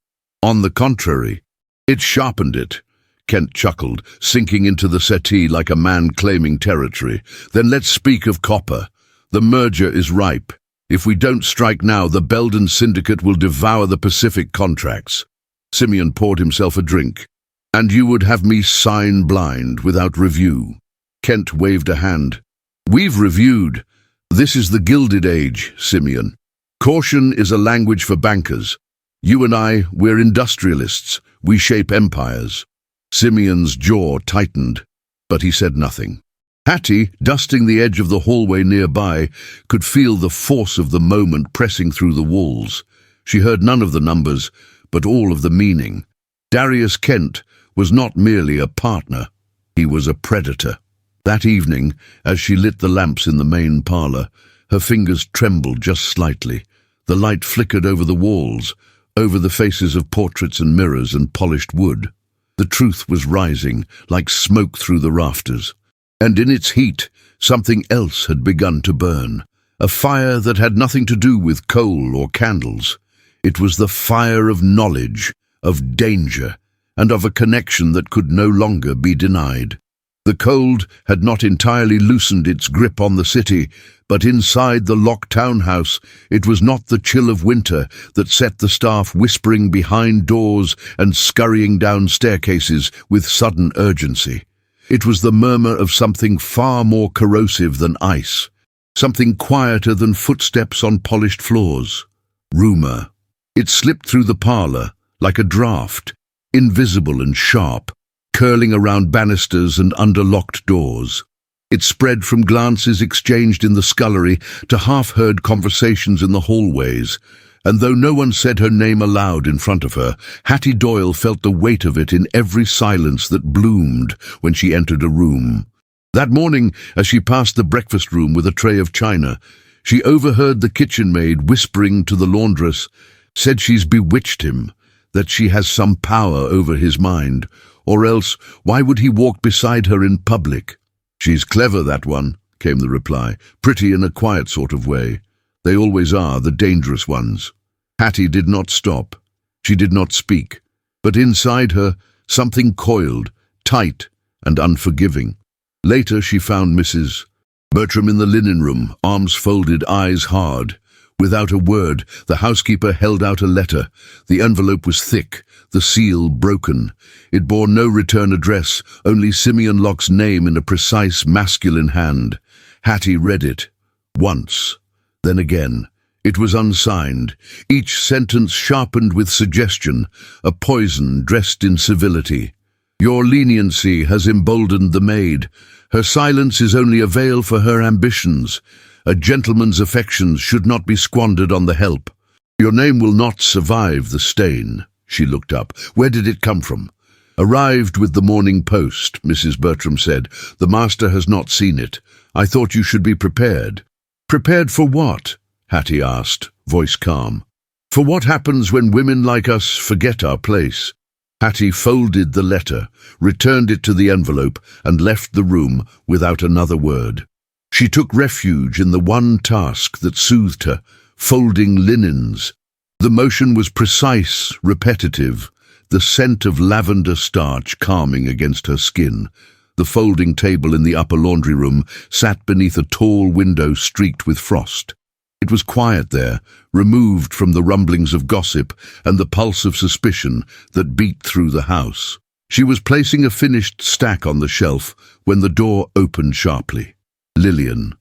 "On the contrary, it sharpened it." Kent chuckled, sinking into the settee like a man claiming territory. "Then let's speak of copper. The merger is ripe. If we don't strike now, the Belden Syndicate will devour the Pacific contracts." Simeon poured himself a drink. "And you would have me sign blind, without review?" Kent waved a hand. "We've reviewed. This is the Gilded Age, Simeon. Caution is a language for bankers. You and I, we're industrialists. We shape empires." Simeon's jaw tightened, but he said nothing. Hattie, dusting the edge of the hallway nearby, could feel the force of the moment pressing through the walls. She heard none of the numbers, but all of the meaning. Darius Kent was not merely a partner, he was a predator. That evening, as she lit the lamps in the main parlour, her fingers trembled just slightly. The light flickered over the walls, over the faces of portraits and mirrors and polished wood. The truth was rising, like smoke through the rafters. And in its heat, something else had begun to burn. A fire that had nothing to do with coal or candles. It was the fire of knowledge, of danger, and of a connection that could no longer be denied. The cold had not entirely loosened its grip on the city, but inside the locked townhouse it was not the chill of winter that set the staff whispering behind doors and scurrying down staircases with sudden urgency. It was the murmur of something far more corrosive than ice, something quieter than footsteps on polished floors. Rumour. It slipped through the parlour like a draught, invisible and sharp, curling around banisters and under locked doors. It spread from glances exchanged in the scullery to half-heard conversations in the hallways, and though no one said her name aloud in front of her, Hattie Doyle felt the weight of it in every silence that bloomed when she entered a room. That morning, as she passed the breakfast room with a tray of china, she overheard the kitchen maid whispering to the laundress, "Said she's bewitched him, that she has some power over his mind, or else why would he walk beside her in public?" "She's clever, that one," came the reply, "pretty in a quiet sort of way. They always are, the dangerous ones." Hattie did not stop. She did not speak, but inside her something coiled, tight and unforgiving. Later she found Mrs. Bertram in the linen room, arms folded, eyes hard. Without a word, the housekeeper held out a letter. The envelope was thick, the seal broken. It bore no return address, only Simeon Locke's name in a precise masculine hand. Hattie read it. Once, then again. It was unsigned, each sentence sharpened with suggestion, a poison dressed in civility. "Your leniency has emboldened the maid. Her silence is only a veil for her ambitions. A gentleman's affections should not be squandered on the help. Your name will not survive the stain." She looked up. "Where did it come from?" "Arrived with the morning post," Mrs. Bertram said. "The master has not seen it. I thought you should be prepared." "Prepared for what?" Hattie asked, voice calm. For what happens when women like us forget our place? Hattie folded the letter, returned it to the envelope, and left the room without another word. She took refuge in the one task that soothed her, folding linens. The motion was precise, repetitive, the scent of lavender starch calming against her skin. The folding table in the upper laundry room sat beneath a tall window streaked with frost. It was quiet there, removed from the rumblings of gossip and the pulse of suspicion that beat through the house. She was placing a finished stack on the shelf when the door opened sharply. Lillian.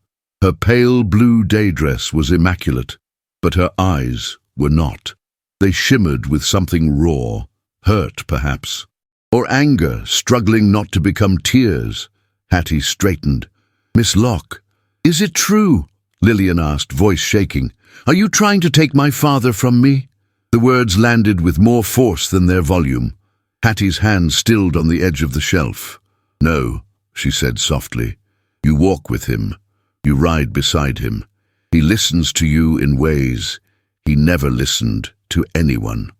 Her pale blue day dress was immaculate, but her eyes were not. They shimmered with something raw, hurt perhaps, or anger struggling not to become tears. Hattie straightened. "Miss Locke, is it true?" Lillian asked, voice shaking. "Are you trying to take my father from me?" The words landed with more force than their volume. Hattie's hand stilled on the edge of the shelf. "No," she said softly. "You walk with him. You ride beside him. He listens to you in ways he never listened to anyone,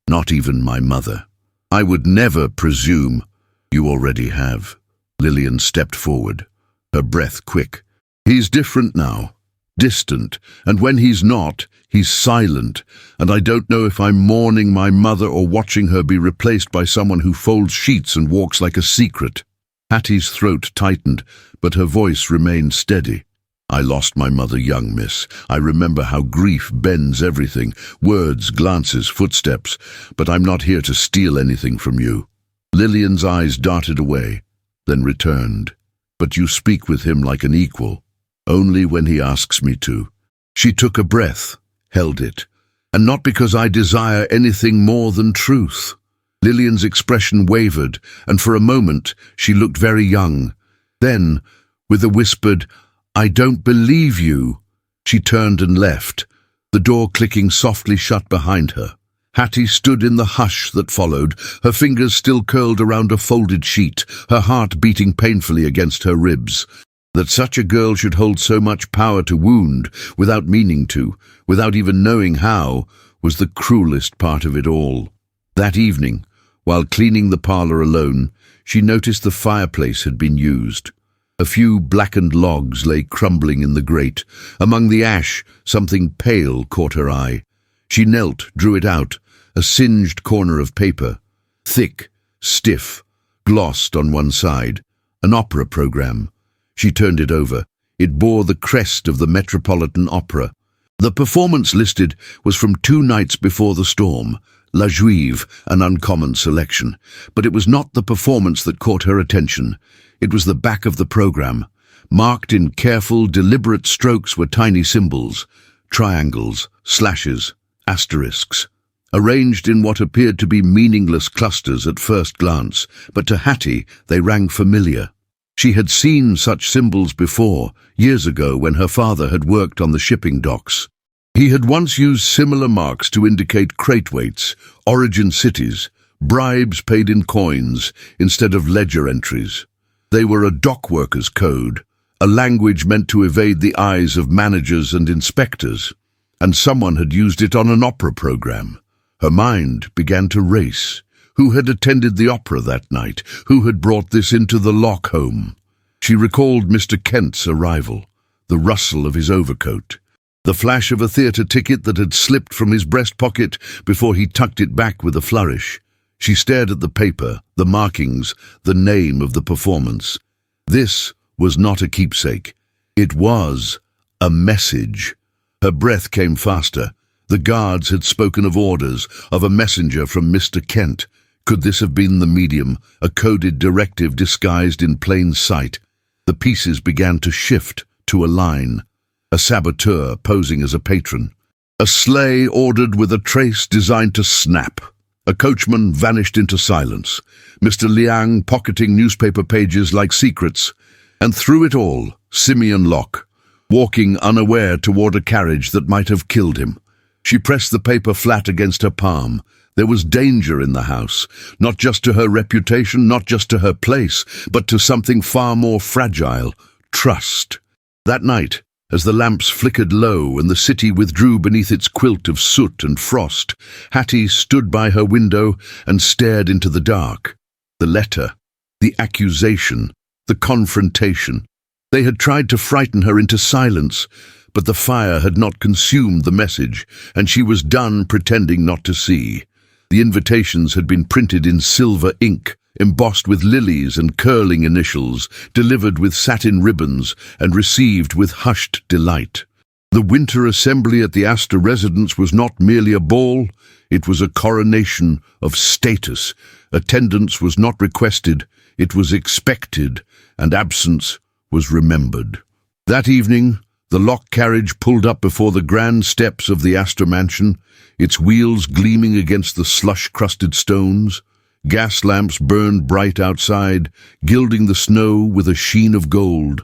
not even my mother. I would never presume." "You already have." Lillian stepped forward, her breath quick. "He's different now. Distant, and when he's not, he's silent, and I don't know if I'm mourning my mother or watching her be replaced by someone who folds sheets and walks like a secret." Hattie's throat tightened, but her voice remained steady. "I lost my mother young, miss. I remember how grief bends everything, words, glances, footsteps, but I'm not here to steal anything from you." Lillian's eyes darted away, then returned. "But you speak with him like an equal. Only when he asks me to." She took a breath, held it. "And not because I desire anything more than truth." Lillian's expression wavered, and for a moment she looked very young. Then, with a whispered, "I don't believe you," she turned and left, the door clicking softly shut behind her. Hattie stood in the hush that followed, her fingers still curled around a folded sheet, her heart beating painfully against her ribs. That such a girl should hold so much power to wound, without meaning to, without even knowing how, was the cruelest part of it all. That evening, while cleaning the parlour alone, she noticed the fireplace had been used. A few blackened logs lay crumbling in the grate. Among the ash, something pale caught her eye. She knelt, drew it out, a singed corner of paper. Thick, stiff, glossed on one side. An opera programme. She turned it over. It bore the crest of the Metropolitan Opera. The performance listed was from 2 nights before the storm. La Juive, an uncommon selection. But it was not the performance that caught her attention. It was the back of the programme. Marked in careful, deliberate strokes were tiny symbols, triangles, slashes, asterisks, arranged in what appeared to be meaningless clusters at first glance, but to Hattie they rang familiar. She had seen such symbols before, years ago when her father had worked on the shipping docks. He had once used similar marks to indicate crate weights, origin cities, bribes paid in coins instead of ledger entries. They were a dock worker's code, a language meant to evade the eyes of managers and inspectors, and someone had used it on an opera programme. Her mind began to race. Who had attended the opera that night? Who had brought this into the Locke home? She recalled Mr. Kent's arrival, the rustle of his overcoat, the flash of a theatre ticket that had slipped from his breast pocket before he tucked it back with a flourish. She stared at the paper, the markings, the name of the performance. This was not a keepsake. It was a message. Her breath came faster. The guards had spoken of orders, of a messenger from Mr. Kent. Could this have been the medium, a coded directive disguised in plain sight? The pieces began to shift, to align. A saboteur posing as a patron. A sleigh ordered with a trace designed to snap. A coachman vanished into silence. Mr. Liang pocketing newspaper pages like secrets. And through it all, Simeon Locke, walking unaware toward a carriage that might have killed him. She pressed the paper flat against her palm. There was danger in the house, not just to her reputation, not just to her place, but to something far more fragile, trust. That night, As the lamps flickered low and the city withdrew beneath its quilt of soot and frost, Hattie stood by her window and stared into the dark. The letter, the accusation, the confrontation. They had tried to frighten her into silence, but the fire had not consumed the message, and she was done pretending not to see. The invitations had been printed in silver ink, embossed with lilies and curling initials, delivered with satin ribbons, and received with hushed delight. The winter assembly at the Astor residence was not merely a ball, it was a coronation of status. Attendance was not requested, it was expected, and absence was remembered. That evening, the locked carriage pulled up before the grand steps of the Astor mansion, its wheels gleaming against the slush-crusted stones. Gas lamps burned bright outside, gilding the snow with a sheen of gold.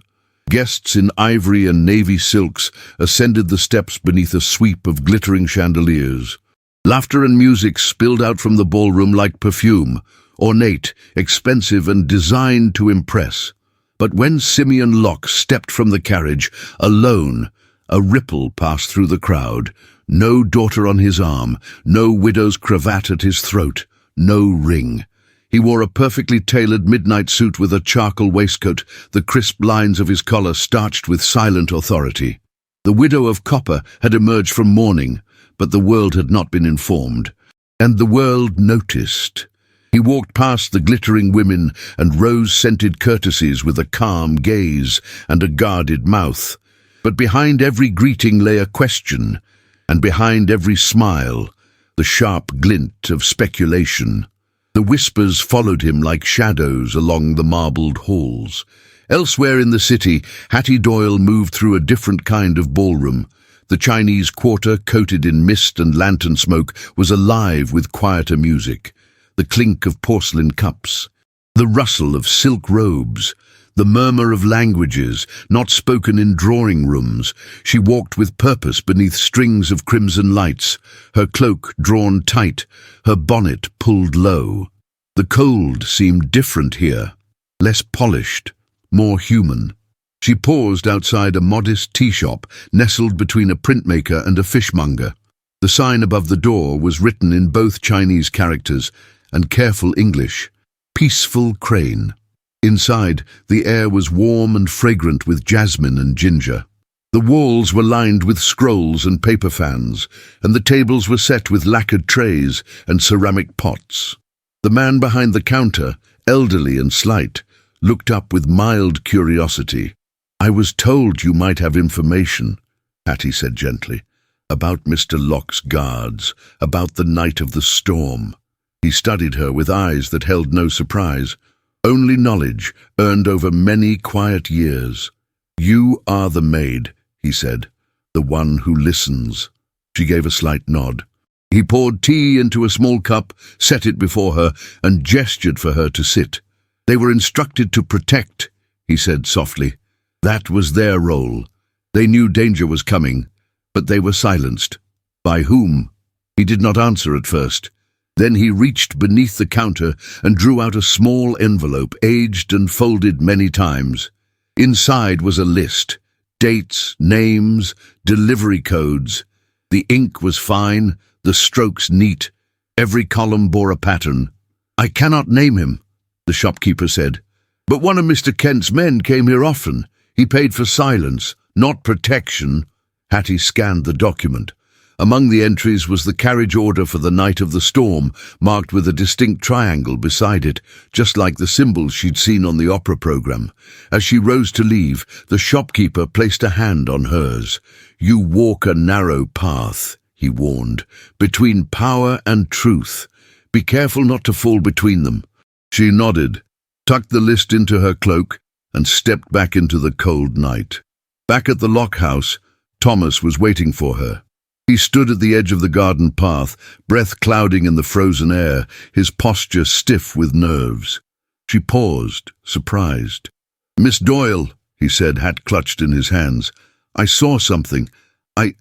Guests in ivory and navy silks ascended the steps beneath a sweep of glittering chandeliers. Laughter and music spilled out from the ballroom like perfume, ornate, expensive, and designed to impress. But when Simeon Locke stepped from the carriage, alone, a ripple passed through the crowd. No daughter on his arm, no widow's cravat at his throat, no ring. He wore a perfectly tailored midnight suit with a charcoal waistcoat, the crisp lines of his collar starched with silent authority. The widow of copper had emerged from mourning, but the world had not been informed. And the world noticed. He walked past the glittering women and rose-scented courtesies with a calm gaze and a guarded mouth. But behind every greeting lay a question, and behind every smile, the sharp glint of speculation. The whispers followed him like shadows along the marbled halls. Elsewhere in the city, Hattie Doyle moved through a different kind of ballroom. The Chinese Quarter, coated in mist and lantern smoke, was alive with quieter music. The clink of porcelain cups, the rustle of silk robes, the murmur of languages not spoken in drawing rooms. She walked with purpose beneath strings of crimson lights, her cloak drawn tight, her bonnet pulled low. The cold seemed different here, less polished, more human. She paused outside a modest tea shop nestled between a printmaker and a fishmonger. The sign above the door was written in both Chinese characters and careful English, "Peaceful Crane." Inside, the air was warm and fragrant with jasmine and ginger. The walls were lined with scrolls and paper fans, and the tables were set with lacquered trays and ceramic pots. The man behind the counter, elderly and slight, looked up with mild curiosity. "I was told you might have information," Hattie said gently, "about Mr. Locke's guards, about the night of the storm." He studied her with eyes that held no surprise, only knowledge earned over many quiet years. "You are the maid," he said, "the one who listens." She gave a slight nod. He poured tea into a small cup, set it before her, and gestured for her to sit. "They were instructed to protect," he said softly. "That was their role. They knew danger was coming, but they were silenced." "By whom?" He did not answer at first. Then he reached beneath the counter and drew out a small envelope, aged and folded many times. Inside was a list, dates, names, delivery codes. The ink was fine, the strokes neat. Every column bore a pattern. "I cannot name him," the shopkeeper said. "But one of Mr. Kent's men came here often. He paid for silence, not protection." Hattie scanned the document. Among the entries was the carriage order for the night of the storm, marked with a distinct triangle beside it, just like the symbols she'd seen on the opera program. As she rose to leave, the shopkeeper placed a hand on hers. "You walk a narrow path," he warned, "between power and truth. Be careful not to fall between them." She nodded, tucked the list into her cloak, and stepped back into the cold night. Back at the Locke house, Thomas was waiting for her. He stood at the edge of the garden path, breath clouding in the frozen air, his posture stiff with nerves. She paused, surprised. "Miss Doyle," he said, hat clutched in his hands. "I saw something. I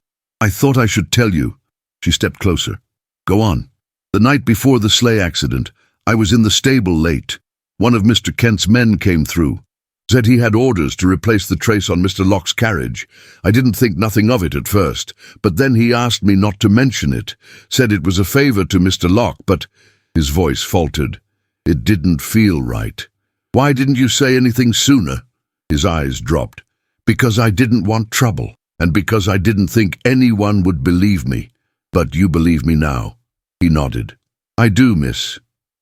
thought I should tell you." She stepped closer. "Go on." "The night before the sleigh accident, I was in the stable late. One of Mr. Kent's men came through." Said he had orders to replace the trace on Mr. Locke's carriage. I didn't think nothing of it at first, but then he asked me not to mention it. Said it was a favor to Mr. Locke, but—" His voice faltered. "It didn't feel right." "Why didn't you say anything sooner?" His eyes dropped. "Because I didn't want trouble, and because I didn't think anyone would believe me. But you believe me now." He nodded. "I do, miss."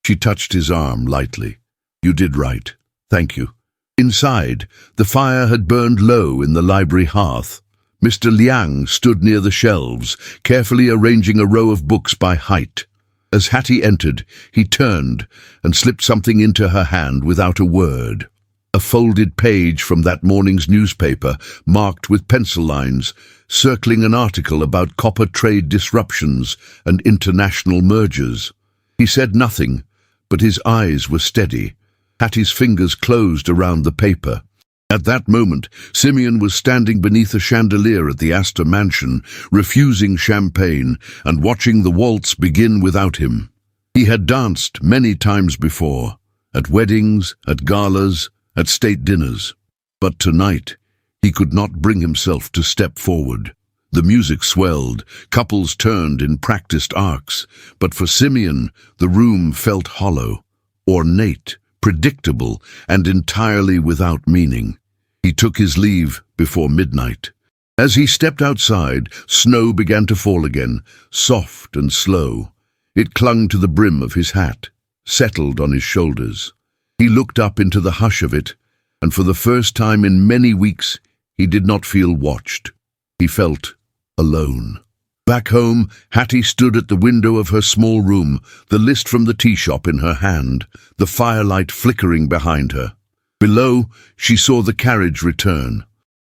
She touched his arm lightly. "You did right. Thank you." Inside, the fire had burned low in the library hearth. Mr. Liang stood near the shelves, carefully arranging a row of books by height. As Hattie entered, he turned and slipped something into her hand without a word. A folded page from that morning's newspaper, marked with pencil lines, circling an article about copper trade disruptions and international mergers. He said nothing, but his eyes were steady. Hattie's fingers closed around the paper. At that moment, Simeon was standing beneath a chandelier at the Astor mansion, refusing champagne and watching the waltz begin without him. He had danced many times before, at weddings, at galas, at state dinners. But tonight, he could not bring himself to step forward. The music swelled, couples turned in practiced arcs, but for Simeon, the room felt hollow, ornate, predictable, and entirely without meaning. He took his leave before midnight. As he stepped outside, snow began to fall again, soft and slow. It clung to the brim of his hat, settled on his shoulders. He looked up into the hush of it, and for the first time in many weeks, he did not feel watched. He felt alone. Back home, Hattie stood at the window of her small room, the list from the tea shop in her hand, the firelight flickering behind her. Below, she saw the carriage return.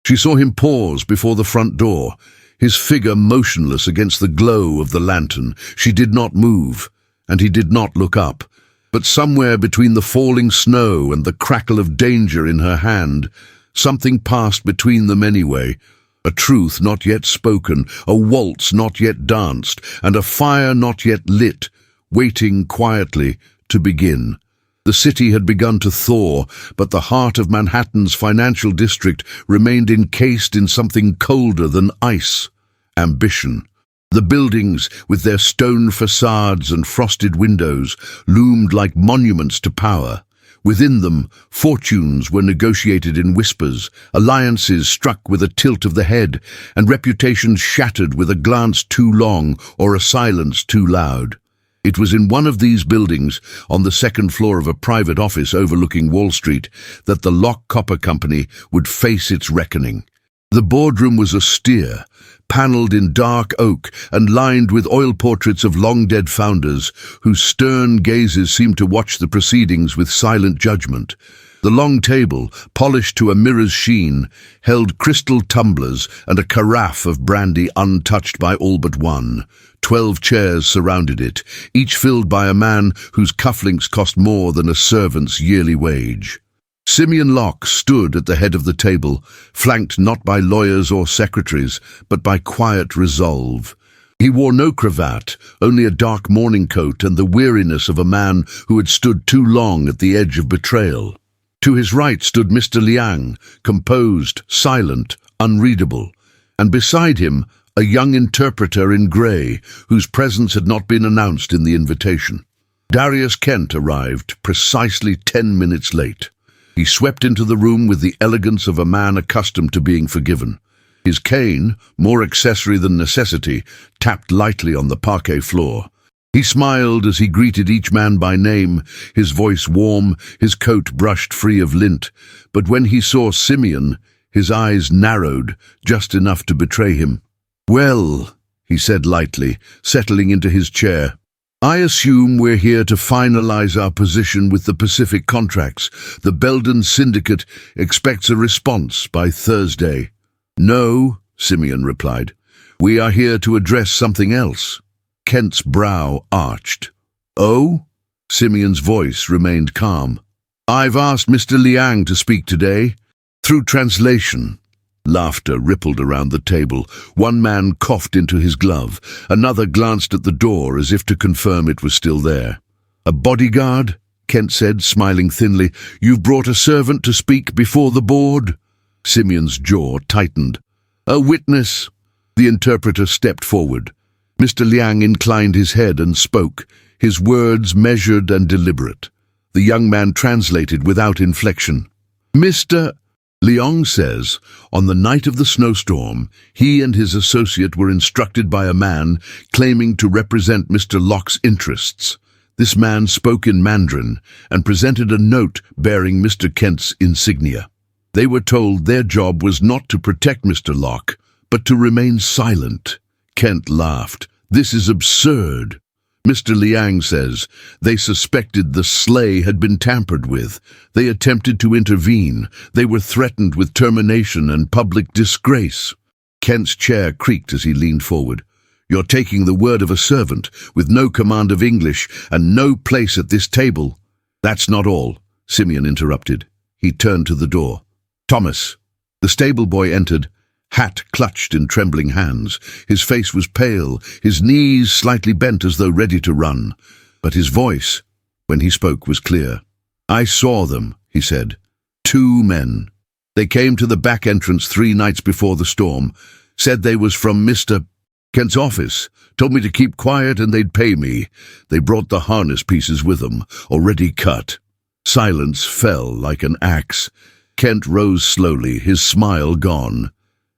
She saw him pause before the front door, his figure motionless against the glow of the lantern. She did not move, and he did not look up. But somewhere between the falling snow and the crackle of danger in her hand, something passed between them anyway. A truth not yet spoken, a waltz not yet danced, and a fire not yet lit, waiting quietly to begin. The city had begun to thaw, but the heart of Manhattan's financial district remained encased in something colder than ice: ambition. The buildings, with their stone facades and frosted windows, loomed like monuments to power. Within them, fortunes were negotiated in whispers, alliances struck with a tilt of the head, and reputations shattered with a glance too long or a silence too loud. It was in one of these buildings, on the second floor of a private office overlooking Wall Street, that the Locke Copper Company would face its reckoning. The boardroom was austere, panelled in dark oak and lined with oil portraits of long-dead founders, whose stern gazes seemed to watch the proceedings with silent judgment. The long table, polished to a mirror's sheen, held crystal tumblers and a carafe of brandy untouched by all but one. 12 chairs surrounded it, each filled by a man whose cufflinks cost more than a servant's yearly wage. Simeon Locke stood at the head of the table, flanked not by lawyers or secretaries, but by quiet resolve. He wore no cravat, only a dark morning coat and the weariness of a man who had stood too long at the edge of betrayal. To his right stood Mr. Liang, composed, silent, unreadable, and beside him a young interpreter in grey, whose presence had not been announced in the invitation. Darius Kent arrived precisely 10 minutes late. He swept into the room with the elegance of a man accustomed to being forgiven. His cane, more accessory than necessity, tapped lightly on the parquet floor. He smiled as he greeted each man by name, his voice warm, his coat brushed free of lint. But when he saw Simeon, his eyes narrowed, just enough to betray him. "Well," he said lightly, settling into his chair, "I assume we're here to finalize our position with the Pacific contracts. The Belden Syndicate expects a response by Thursday." "No," Simeon replied. "We are here to address something else." Kent's brow arched. "Oh?" Simeon's voice remained calm. "I've asked Mr. Liang to speak today. Through translation." Laughter rippled around the table. One man coughed into his glove. Another glanced at the door as if to confirm it was still there. "A bodyguard?" Kent said, smiling thinly. "You've brought a servant to speak before the board?" Simeon's jaw tightened. "A witness." The interpreter stepped forward. Mr. Liang inclined his head and spoke, his words measured and deliberate. The young man translated without inflection. "Mr. Liang says, on the night of the snowstorm, he and his associate were instructed by a man claiming to represent Mr. Locke's interests. This man spoke in Mandarin and presented a note bearing Mr. Kent's insignia. They were told their job was not to protect Mr. Locke, but to remain silent." Kent laughed. "This is absurd." Mr. Liang says, "They suspected the sleigh had been tampered with. They attempted to intervene. They were threatened with termination and public disgrace." Kent's chair creaked as he leaned forward. "You're taking the word of a servant, with no command of English and no place at this table." "That's not all," Simeon interrupted. He turned to the door. "Thomas." The stable boy entered, hat clutched in trembling hands. His face was pale, his knees slightly bent as though ready to run. But his voice, when he spoke, was clear. "I saw them," he said. "2 men. They came to the back entrance 3 nights before the storm, said they was from Mr. Kent's office, told me to keep quiet and they'd pay me. They brought the harness pieces with them, already cut." Silence fell like an axe. Kent rose slowly, his smile gone.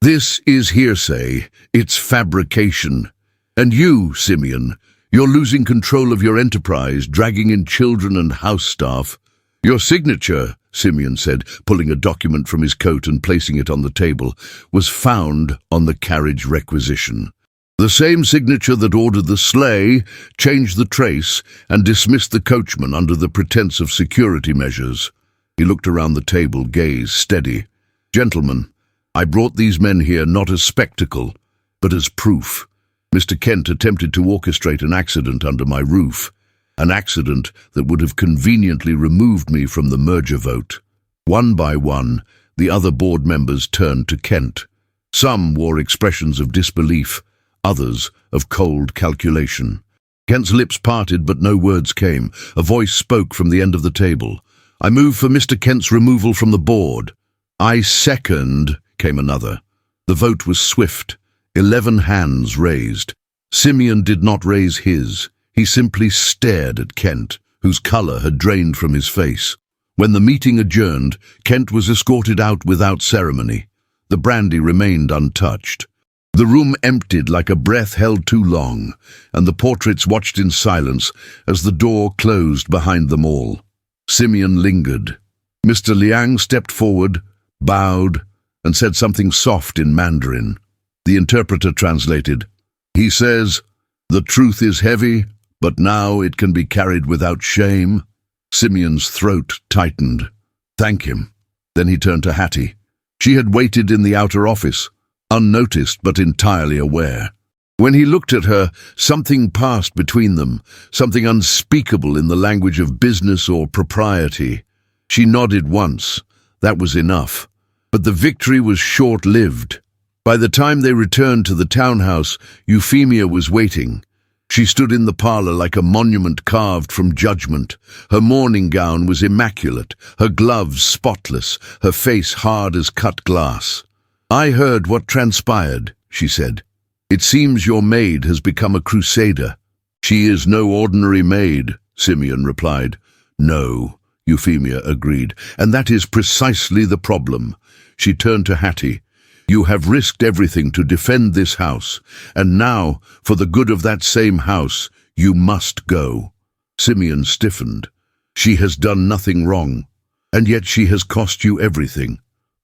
"This is hearsay. It's fabrication. And you, Simeon, you're losing control of your enterprise, dragging in children and house staff." "Your signature," Simeon said, pulling a document from his coat and placing it on the table, "was found on the carriage requisition. The same signature that ordered the sleigh, changed the trace, and dismissed the coachman under the pretense of security measures." He looked around the table, gaze steady. "Gentlemen, I brought these men here not as spectacle, but as proof. Mr. Kent attempted to orchestrate an accident under my roof, an accident that would have conveniently removed me from the merger vote." One by one, the other board members turned to Kent. Some wore expressions of disbelief, others of cold calculation. Kent's lips parted, but no words came. A voice spoke from the end of the table. "I move for Mr. Kent's removal from the board." "I second," came another. The vote was swift. 11 hands raised. Simeon did not raise his. He simply stared at Kent, whose colour had drained from his face. When the meeting adjourned, Kent was escorted out without ceremony. The brandy remained untouched. The room emptied like a breath held too long, and the portraits watched in silence as the door closed behind them all. Simeon lingered. Mr. Liang stepped forward, bowed, and said something soft in Mandarin. The interpreter translated. "He says, 'The truth is heavy, but now it can be carried without shame.'" Simeon's throat tightened. "Thank him." Then he turned to Hattie. She had waited in the outer office, unnoticed but entirely aware. When he looked at her, something passed between them, something unspeakable in the language of business or propriety. She nodded once. That was enough. But the victory was short-lived. By the time they returned to the townhouse, Euphemia was waiting. She stood in the parlour like a monument carved from judgment. Her morning gown was immaculate, her gloves spotless, her face hard as cut glass. "I heard what transpired," she said. "It seems your maid has become a crusader." "She is no ordinary maid," Simeon replied. "No," Euphemia agreed, "and that is precisely the problem." She turned to Hattie. "You have risked everything to defend this house, and now, for the good of that same house, you must go." Simeon stiffened. "She has done nothing wrong, and yet she has cost you everything.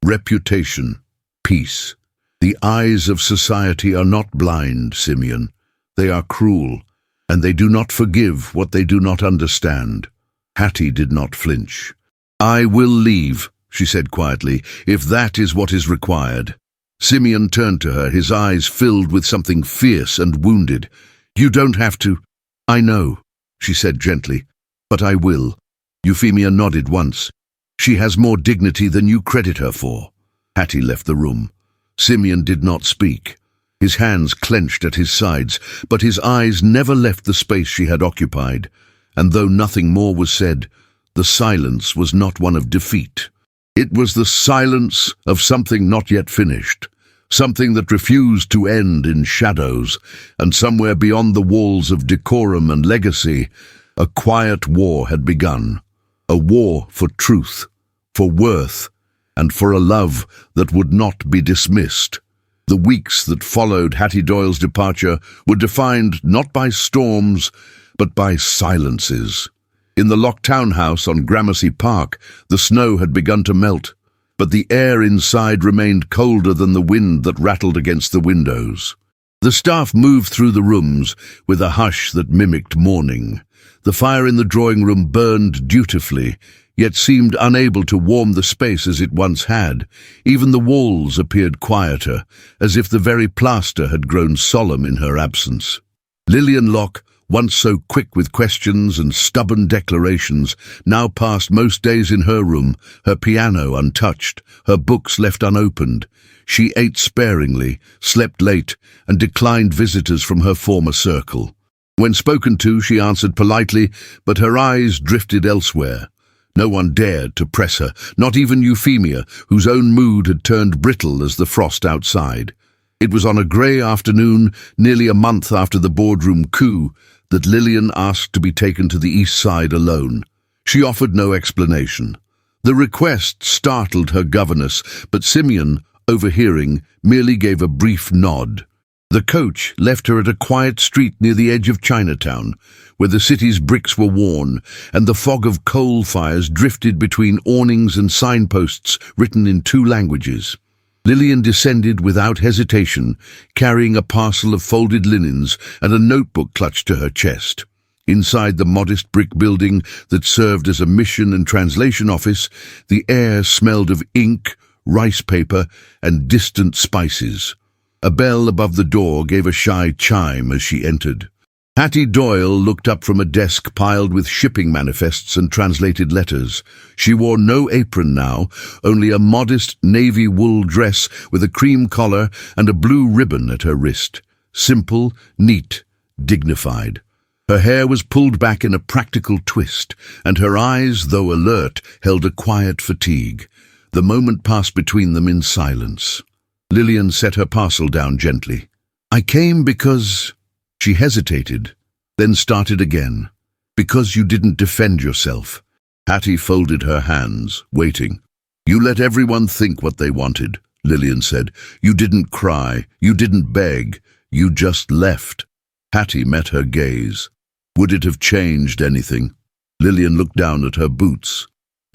Reputation, peace. The eyes of society are not blind, Simeon. They are cruel, and they do not forgive what they do not understand." Hattie did not flinch. "I will leave," she said quietly, "if that is what is required." Simeon turned to her, his eyes filled with something fierce and wounded. "You don't have to." "I know," she said gently, "but I will." Euphemia nodded once. "She has more dignity than you credit her for." Hattie left the room. Simeon did not speak. His hands clenched at his sides, but his eyes never left the space she had occupied, and though nothing more was said, The silence was not one of defeat. It was the silence of something not yet finished, something that refused to end in shadows, and somewhere beyond the walls of decorum and legacy, a quiet war had begun. A war for truth, for worth, and for a love that would not be dismissed. The weeks that followed Hattie Doyle's departure were defined not by storms, but by silences. In the locked townhouse on Gramercy Park, the snow had begun to melt, but the air inside remained colder than the wind that rattled against the windows. The staff moved through the rooms with a hush that mimicked mourning. The fire in the drawing room burned dutifully, yet seemed unable to warm the space as it once had. Even the walls appeared quieter, as if the very plaster had grown solemn in her absence. Lillian Locke, once so quick with questions and stubborn declarations, now passed most days in her room, her piano untouched, her books left unopened. She ate sparingly, slept late, and declined visitors from her former circle. When spoken to, she answered politely, but her eyes drifted elsewhere. No one dared to press her, not even Euphemia, whose own mood had turned brittle as the frost outside. It was on a grey afternoon, nearly a month after the Boardroom coup, that Lillian asked to be taken to the East Side alone. She offered no explanation. The request startled her governess, but Simeon, overhearing, merely gave a brief nod. The coach left her at a quiet street near the edge of Chinatown, where the city's bricks were worn, and the fog of coal fires drifted between awnings and signposts written in 2 languages. Lillian descended without hesitation, carrying a parcel of folded linens and a notebook clutched to her chest. Inside the modest brick building that served as a mission and translation office, the air smelled of ink, rice paper, and distant spices. A bell above the door gave a shy chime as she entered. Hattie Doyle looked up from a desk piled with shipping manifests and translated letters. She wore no apron now, only a modest navy wool dress with a cream collar and a blue ribbon at her wrist. Simple, neat, dignified. Her hair was pulled back in a practical twist, and her eyes, though alert, held a quiet fatigue. The moment passed between them in silence. Lillian set her parcel down gently. "I came because—" She hesitated, then started again. "Because you didn't defend yourself." Hattie folded her hands, waiting. "You let everyone think what they wanted," Lillian said. "You didn't cry, you didn't beg, you just left." Hattie met her gaze. "Would it have changed anything?" Lillian looked down at her boots.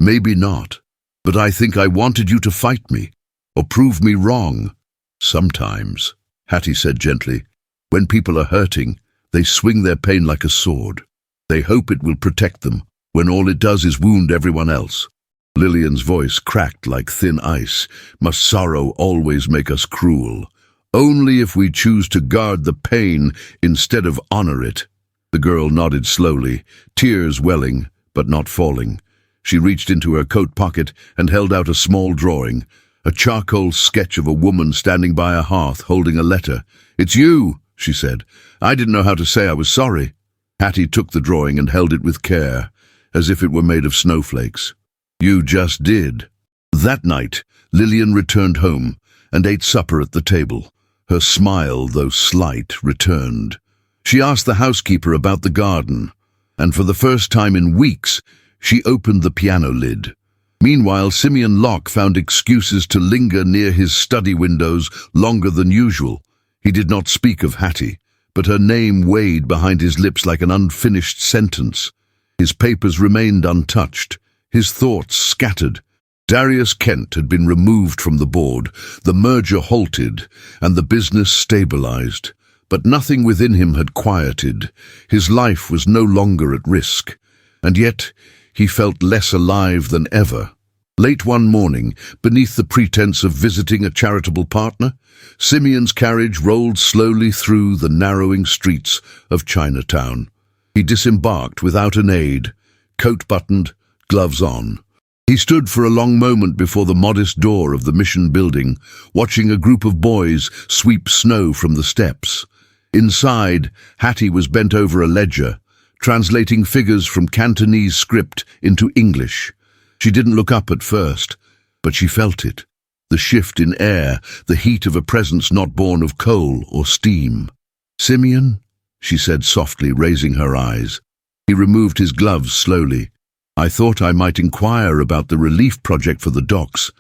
"Maybe not, but I think I wanted you to fight me, or prove me wrong." "Sometimes," Hattie said gently. "When people are hurting, they swing their pain like a sword. They hope it will protect them, when all it does is wound everyone else." Lillian's voice cracked like thin ice. "Must sorrow always make us cruel? Only if we choose to guard the pain instead of honor it." The girl nodded slowly, tears welling, but not falling. She reached into her coat pocket and held out a small drawing, a charcoal sketch of a woman standing by a hearth holding a letter. "It's you," she said. "I didn't know how to say I was sorry." Hattie took the drawing and held it with care, as if it were made of snowflakes. "You just did." That night, Lillian returned home and ate supper at the table. Her smile, though slight, returned. She asked the housekeeper about the garden, and for the first time in weeks, she opened the piano lid. Meanwhile, Simeon Locke found excuses to linger near his study windows longer than usual. He did not speak of Hattie, but her name weighed behind his lips like an unfinished sentence. His papers remained untouched, his thoughts scattered. Darius Kent had been removed from the board, the merger halted, and the business stabilized. But nothing within him had quieted. His life was no longer at risk, and yet he felt less alive than ever. Late one morning, beneath the pretense of visiting a charitable partner, Simeon's carriage rolled slowly through the narrowing streets of Chinatown. He disembarked without an aide, coat buttoned, gloves on. He stood for a long moment before the modest door of the mission building, watching a group of boys sweep snow from the steps. Inside, Hattie was bent over a ledger, translating figures from Cantonese script into English. She didn't look up at first, but she felt it. The shift in air, the heat of a presence not born of coal or steam. "Simeon?" she said softly, raising her eyes. He removed his gloves slowly. "I thought I might inquire about the relief project for the docks.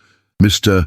Mr.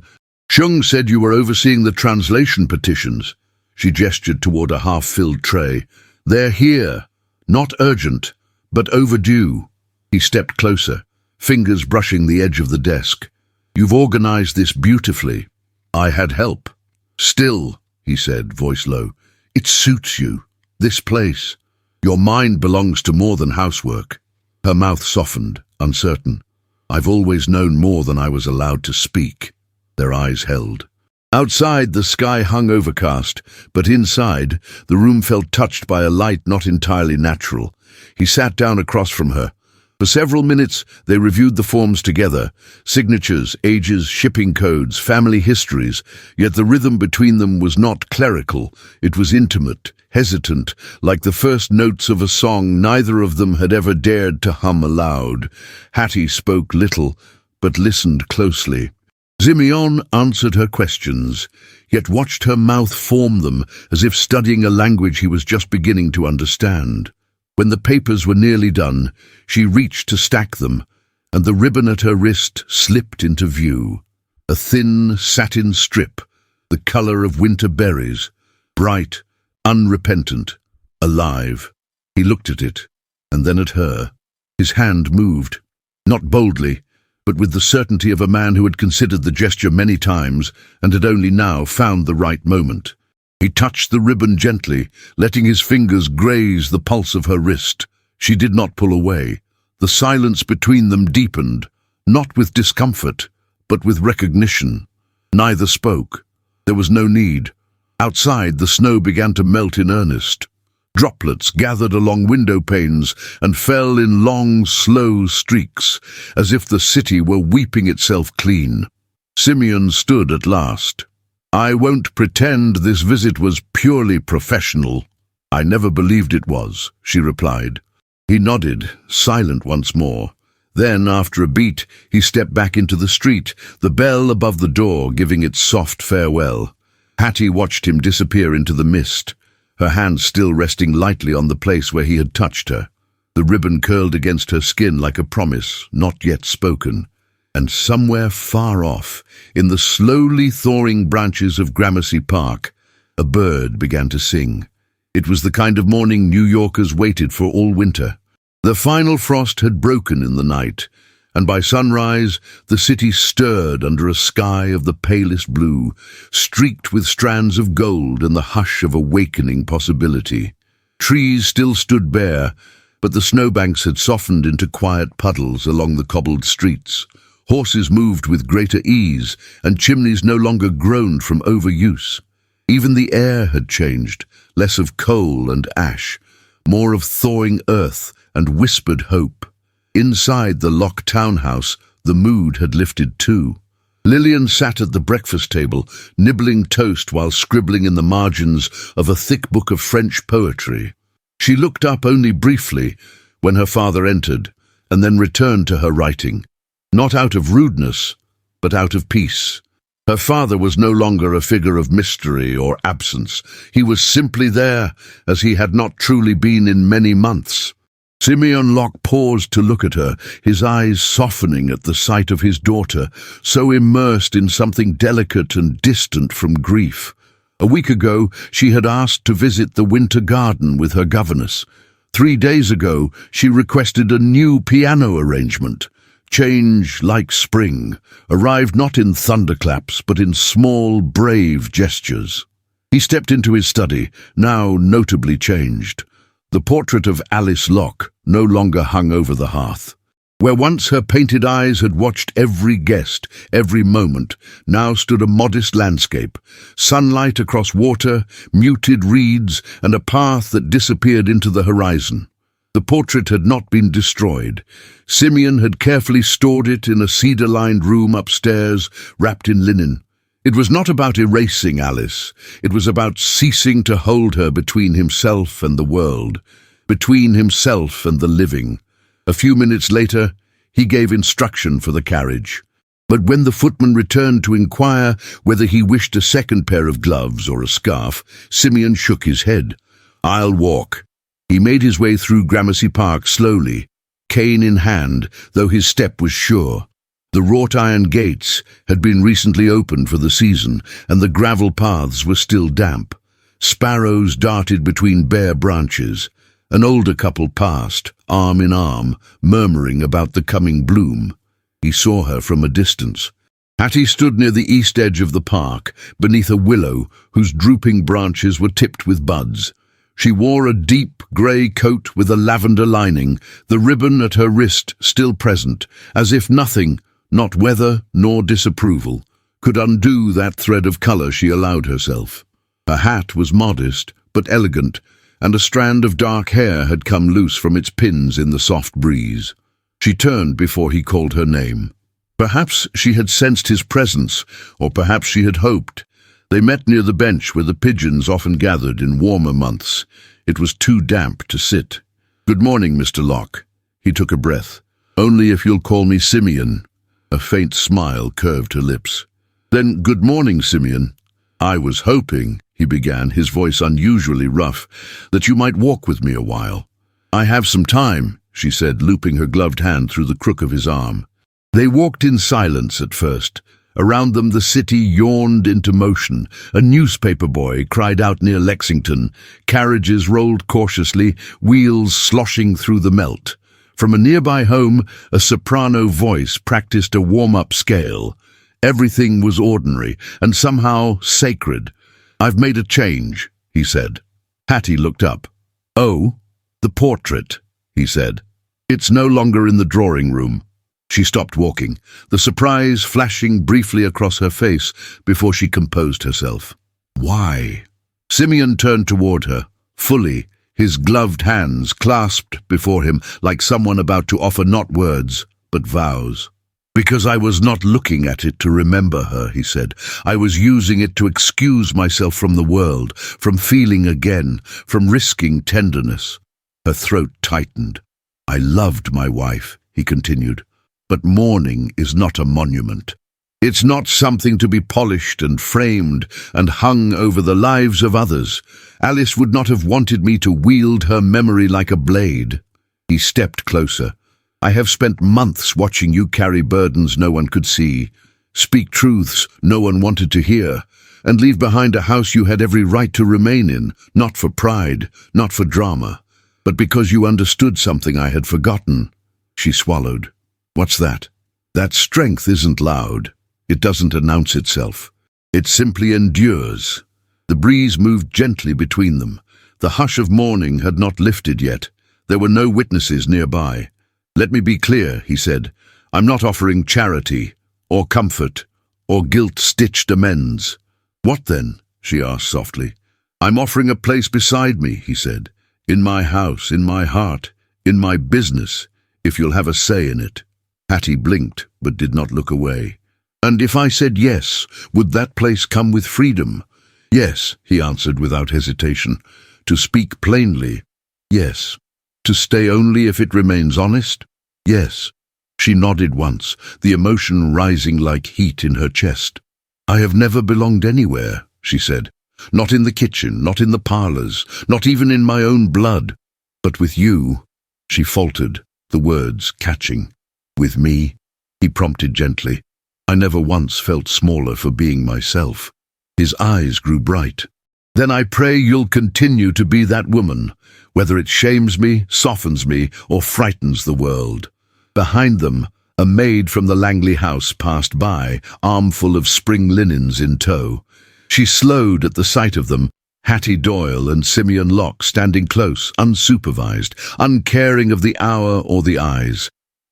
Shung said you were overseeing the translation petitions." She gestured toward a half-filled tray. "They're here. Not urgent, but overdue." He stepped closer, fingers brushing the edge of the desk. "You've organized this beautifully. I had help." "Still," he said, voice low, "it suits you. This place. Your mind belongs to more than housework." Her mouth softened, uncertain. "I've always known more than I was allowed to speak." Their eyes held. Outside, the sky hung overcast, but inside, the room felt touched by a light not entirely natural. He sat down across from her. For several minutes, they reviewed the forms together, signatures, ages, shipping codes, family histories, yet the rhythm between them was not clerical. It was intimate, hesitant, like the first notes of a song neither of them had ever dared to hum aloud. Hattie spoke little, but listened closely. Simeon answered her questions, yet watched her mouth form them as if studying a language he was just beginning to understand. When the papers were nearly done, she reached to stack them, and the ribbon at her wrist slipped into view. A thin satin strip, the color of winter berries, bright, unrepentant, alive. He looked at it, and then at her. His hand moved, not boldly, but with the certainty of a man who had considered the gesture many times and had only now found the right moment. He touched the ribbon gently, letting his fingers graze the pulse of her wrist. She did not pull away. The silence between them deepened, not with discomfort, but with recognition. Neither spoke. There was no need. Outside, the snow began to melt in earnest. Droplets gathered along window panes and fell in long, slow streaks, as if the city were weeping itself clean. Simeon stood at last. "I won't pretend this visit was purely professional." "I never believed it was," she replied. He nodded, silent once more. Then, after a beat, he stepped back into the street, the bell above the door giving its soft farewell. Hattie watched him disappear into the mist, her hand still resting lightly on the place where he had touched her. The ribbon curled against her skin like a promise, not yet spoken. And somewhere far off, in the slowly thawing branches of Gramercy Park, a bird began to sing. It was the kind of morning New Yorkers waited for all winter. The final frost had broken in the night, and by sunrise the city stirred under a sky of the palest blue, streaked with strands of gold in the hush of awakening possibility. Trees still stood bare, but the snowbanks had softened into quiet puddles along the cobbled streets. Horses moved with greater ease, and chimneys no longer groaned from overuse. Even the air had changed, less of coal and ash, more of thawing earth and whispered hope. Inside the locked townhouse, the mood had lifted too. Lillian sat at the breakfast table, nibbling toast while scribbling in the margins of a thick book of French poetry. She looked up only briefly when her father entered, and then returned to her writing. Not out of rudeness, but out of peace. Her father was no longer a figure of mystery or absence. He was simply there, as he had not truly been in many months. Simeon Locke paused to look at her, his eyes softening at the sight of his daughter, so immersed in something delicate and distant from grief. A week ago, she had asked to visit the winter garden with her governess. 3 days ago, she requested a new piano arrangement. Change, like spring, arrived not in thunderclaps, but in small, brave gestures. He stepped into his study, now notably changed. The portrait of Alice Locke no longer hung over the hearth. Where once her painted eyes had watched every guest, every moment, now stood a modest landscape, sunlight across water, muted reeds, and a path that disappeared into the horizon. The portrait had not been destroyed. Simeon had carefully stored it in a cedar-lined room upstairs, wrapped in linen. It was not about erasing Alice. It was about ceasing to hold her between himself and the world. between himself and the living. A few minutes later, he gave instruction for the carriage. But when the footman returned to inquire whether he wished a second pair of gloves or a scarf, Simeon shook his head. "I'll walk." He made his way through Gramercy Park slowly, cane in hand, though his step was sure. The wrought-iron gates had been recently opened for the season, and the gravel paths were still damp. Sparrows darted between bare branches. An older couple passed, arm in arm, murmuring about the coming bloom. He saw her from a distance. Hattie stood near the east edge of the park, beneath a willow whose drooping branches were tipped with buds. She wore a deep grey coat with a lavender lining, the ribbon at her wrist still present, as if nothing, not weather nor disapproval, could undo that thread of colour she allowed herself. Her hat was modest but elegant, and a strand of dark hair had come loose from its pins in the soft breeze. She turned before he called her name. Perhaps she had sensed his presence, or perhaps she had hoped. They met near the bench where the pigeons often gathered in warmer months. It was too damp to sit. "Good morning, Mr. Locke." He took a breath. "Only if you'll call me Simeon." A faint smile curved her lips. "Then good morning, Simeon. I was hoping," he began, his voice unusually rough, "that you might walk with me a while." "I have some time," she said, looping her gloved hand through the crook of his arm. They walked in silence at first. Around them the city yawned into motion. A newspaper boy cried out near Lexington. Carriages rolled cautiously, wheels sloshing through the melt. From a nearby home, a soprano voice practiced a warm-up scale. Everything was ordinary and somehow sacred. "I've made a change," he said. Hattie looked up. "Oh, the portrait," he said. "It's no longer in the drawing room." She stopped walking, the surprise flashing briefly across her face before she composed herself. "Why?" Simeon turned toward her, fully, his gloved hands clasped before him like someone about to offer not words, but vows. "Because I was not looking at it to remember her," he said. "I was using it to excuse myself from the world, from feeling again, from risking tenderness." Her throat tightened. "I loved my wife," he continued. "But mourning is not a monument. It's not something to be polished and framed and hung over the lives of others. Alice would not have wanted me to wield her memory like a blade." He stepped closer. "I have spent months watching you carry burdens no one could see, speak truths no one wanted to hear, and leave behind a house you had every right to remain in, not for pride, not for drama, but because you understood something I had forgotten." She swallowed. "What's that?" "That strength isn't loud. It doesn't announce itself. It simply endures." The breeze moved gently between them. The hush of mourning had not lifted yet. There were no witnesses nearby. "Let me be clear," he said. "I'm not offering charity, or comfort, or guilt-stitched amends." "What then?" she asked softly. "I'm offering a place beside me," he said. "In my house, in my heart, in my business, if you'll have a say in it." Hattie blinked, but did not look away. "And if I said yes, would that place come with freedom?" "Yes," he answered without hesitation. "To speak plainly, yes. To stay only if it remains honest? Yes." She nodded once, the emotion rising like heat in her chest. "I have never belonged anywhere," she said. "Not in the kitchen, not in the parlours, not even in my own blood. But with you," she faltered, the words catching. "With me," he prompted gently. "I never once felt smaller for being myself." His eyes grew bright. "Then I pray you'll continue to be that woman, whether it shames me, softens me, or frightens the world." Behind them, a maid from the Langley house passed by, armful of spring linens in tow. She slowed at the sight of them, Hattie Doyle and Simeon Locke standing close, unsupervised, uncaring of the hour or the eyes.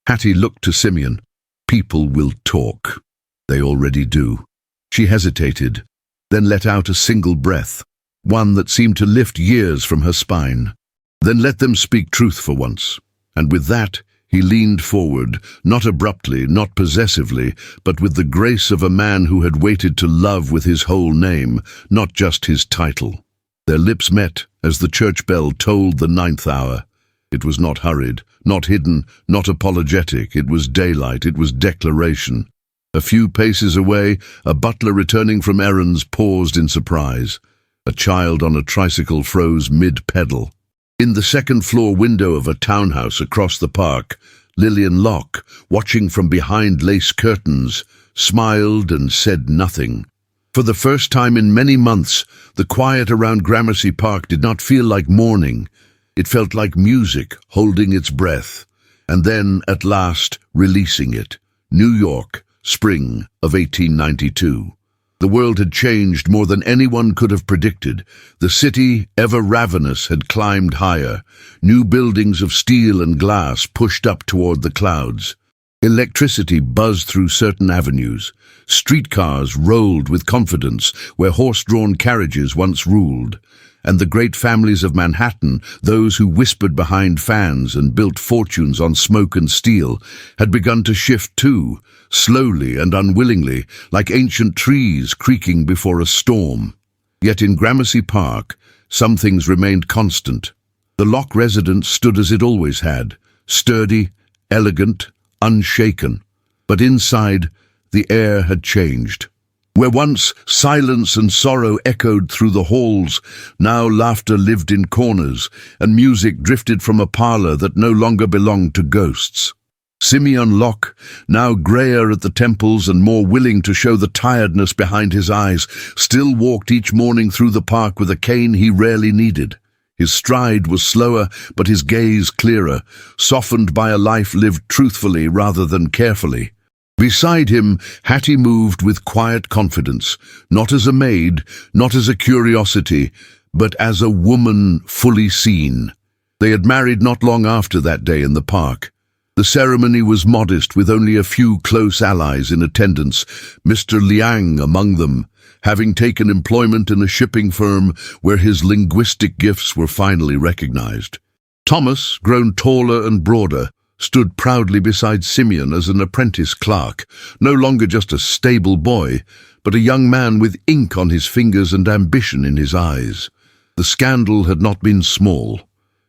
Hattie looked to Simeon. "People will talk. They already do." She hesitated, then let out a single breath, one that seemed to lift years from her spine. "Then let them speak truth for once." And with that, he leaned forward, not abruptly, not possessively, but with the grace of a man who had waited to love with his whole name, not just his title. Their lips met, as the church bell tolled the 9th hour. It was not hurried, not hidden, not apologetic. It was daylight, it was declaration. A few paces away, a butler returning from errands paused in surprise. A child on a tricycle froze mid-pedal. In the second-floor window of a townhouse across the park, Lillian Locke, watching from behind lace curtains, smiled and said nothing. For the first time in many months, the quiet around Gramercy Park did not feel like mourning. It felt like music holding its breath, and then, at last, releasing it. New York, spring of 1892. The world had changed more than anyone could have predicted. The city, ever ravenous, had climbed higher. New buildings of steel and glass pushed up toward the clouds. Electricity buzzed through certain avenues. Streetcars rolled with confidence where horse-drawn carriages once ruled. And the great families of Manhattan, those who whispered behind fans and built fortunes on smoke and steel, had begun to shift too, slowly and unwillingly, like ancient trees creaking before a storm. Yet in Gramercy Park, some things remained constant. The Locke residence stood as it always had, sturdy, elegant, unshaken. But inside, the air had changed. Where once silence and sorrow echoed through the halls, now laughter lived in corners, and music drifted from a parlor that no longer belonged to ghosts. Simeon Locke, now greyer at the temples and more willing to show the tiredness behind his eyes, still walked each morning through the park with a cane he rarely needed. His stride was slower, but his gaze clearer, softened by a life lived truthfully rather than carefully. Beside him, Hattie moved with quiet confidence, not as a maid, not as a curiosity, but as a woman fully seen. They had married not long after that day in the park. The ceremony was modest, with only a few close allies in attendance, Mr. Liang among them, having taken employment in a shipping firm where his linguistic gifts were finally recognized. Thomas, grown taller and broader, stood proudly beside Simeon as an apprentice clerk, no longer just a stable boy, but a young man with ink on his fingers and ambition in his eyes. The scandal had not been small.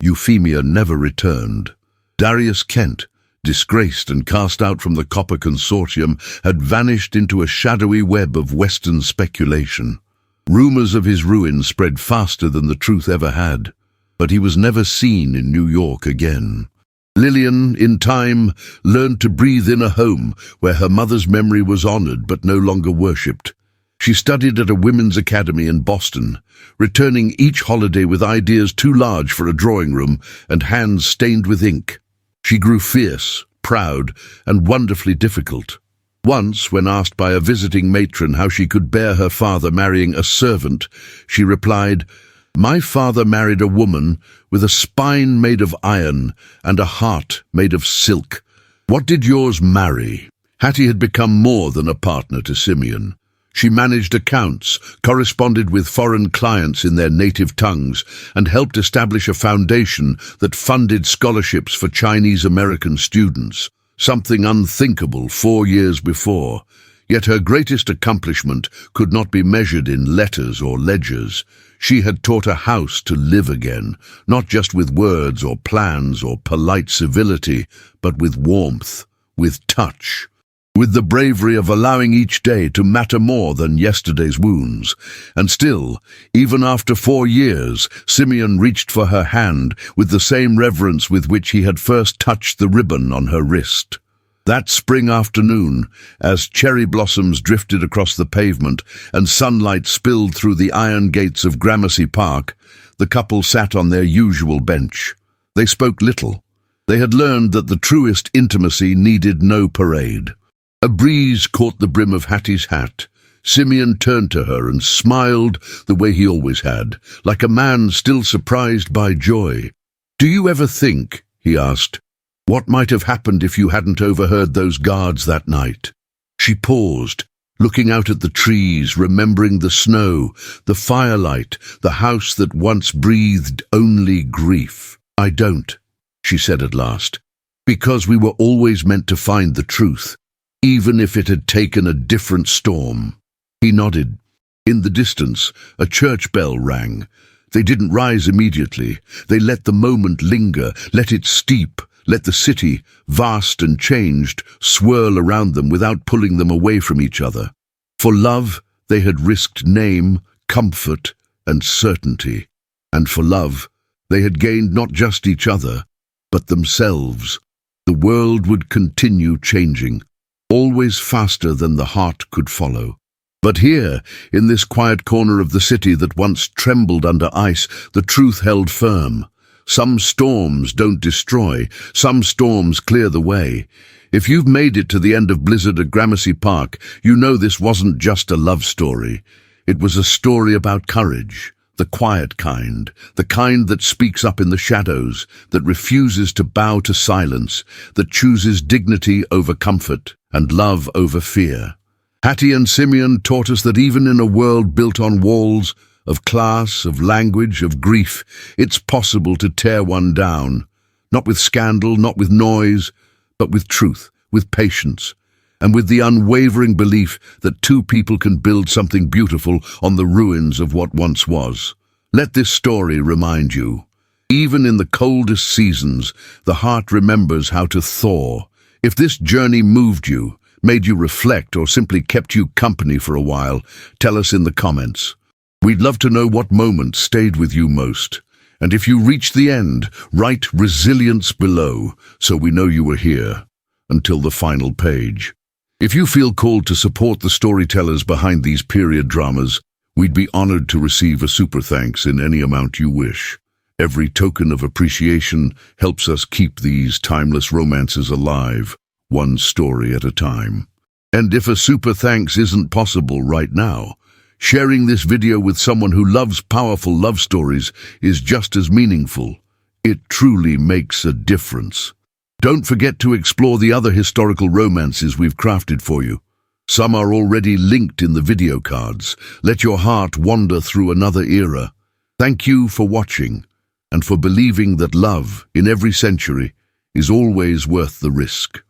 Euphemia never returned. Darius Kent, disgraced and cast out from the Copper Consortium, had vanished into a shadowy web of Western speculation. Rumors of his ruin spread faster than the truth ever had, but he was never seen in New York again. Lillian, in time, learned to breathe in a home where her mother's memory was honored but no longer worshipped. She studied at a women's academy in Boston, returning each holiday with ideas too large for a drawing room and hands stained with ink. She grew fierce, proud, and wonderfully difficult. Once, when asked by a visiting matron how she could bear her father marrying a servant, she replied, "My father married a woman with a spine made of iron and a heart made of silk. What did yours marry?" Hattie had become more than a partner to Simeon. She managed accounts, corresponded with foreign clients in their native tongues, and helped establish a foundation that funded scholarships for Chinese-American students, something unthinkable 4 years before. Yet her greatest accomplishment could not be measured in letters or ledgers. She had taught a house to live again, not just with words or plans or polite civility, but with warmth, with touch, with the bravery of allowing each day to matter more than yesterday's wounds. And still, even after 4 years, Simeon reached for her hand with the same reverence with which he had first touched the ribbon on her wrist. That spring afternoon, as cherry blossoms drifted across the pavement and sunlight spilled through the iron gates of Gramercy Park, the couple sat on their usual bench. They spoke little. They had learned that the truest intimacy needed no parade. A breeze caught the brim of Hattie's hat. Simeon turned to her and smiled the way he always had, like a man still surprised by joy. "Do you ever think," he asked, "what might have happened if you hadn't overheard those guards that night?" She paused, looking out at the trees, remembering the snow, the firelight, the house that once breathed only grief. "I don't," she said at last, "because we were always meant to find the truth, even if it had taken a different storm." He nodded. In the distance, a church bell rang. They didn't rise immediately. They let the moment linger, let it steep, let the city, vast and changed, swirl around them without pulling them away from each other. For love, they had risked name, comfort, and certainty. And for love, they had gained not just each other, but themselves. The world would continue changing, always faster than the heart could follow. But here, in this quiet corner of the city that once trembled under ice, the truth held firm. Some storms don't destroy, some storms clear the way. If you've made it to the end of Blizzard at Gramercy Park, you know this wasn't just a love story. It was a story about courage, the quiet kind, the kind that speaks up in the shadows, that refuses to bow to silence, that chooses dignity over comfort and love over fear. Hattie and Simeon taught us that even in a world built on walls, of class, of language, of grief, it's possible to tear one down, not with scandal, not with noise, but with truth, with patience, and with the unwavering belief that two people can build something beautiful on the ruins of what once was. Let this story remind you, even in the coldest seasons, the heart remembers how to thaw. If this journey moved you, made you reflect, or simply kept you company for a while, tell us in the comments. We'd love to know what moment stayed with you most. And if you reach the end, write resilience below, so we know you were here, until the final page. If you feel called to support the storytellers behind these period dramas, we'd be honored to receive a super thanks in any amount you wish. Every token of appreciation helps us keep these timeless romances alive, one story at a time. And if a super thanks isn't possible right now, sharing this video with someone who loves powerful love stories is just as meaningful. It truly makes a difference. Don't forget to explore the other historical romances we've crafted for you. Some are already linked in the video cards. Let your heart wander through another era. Thank you for watching, and for believing that love, in every century, is always worth the risk.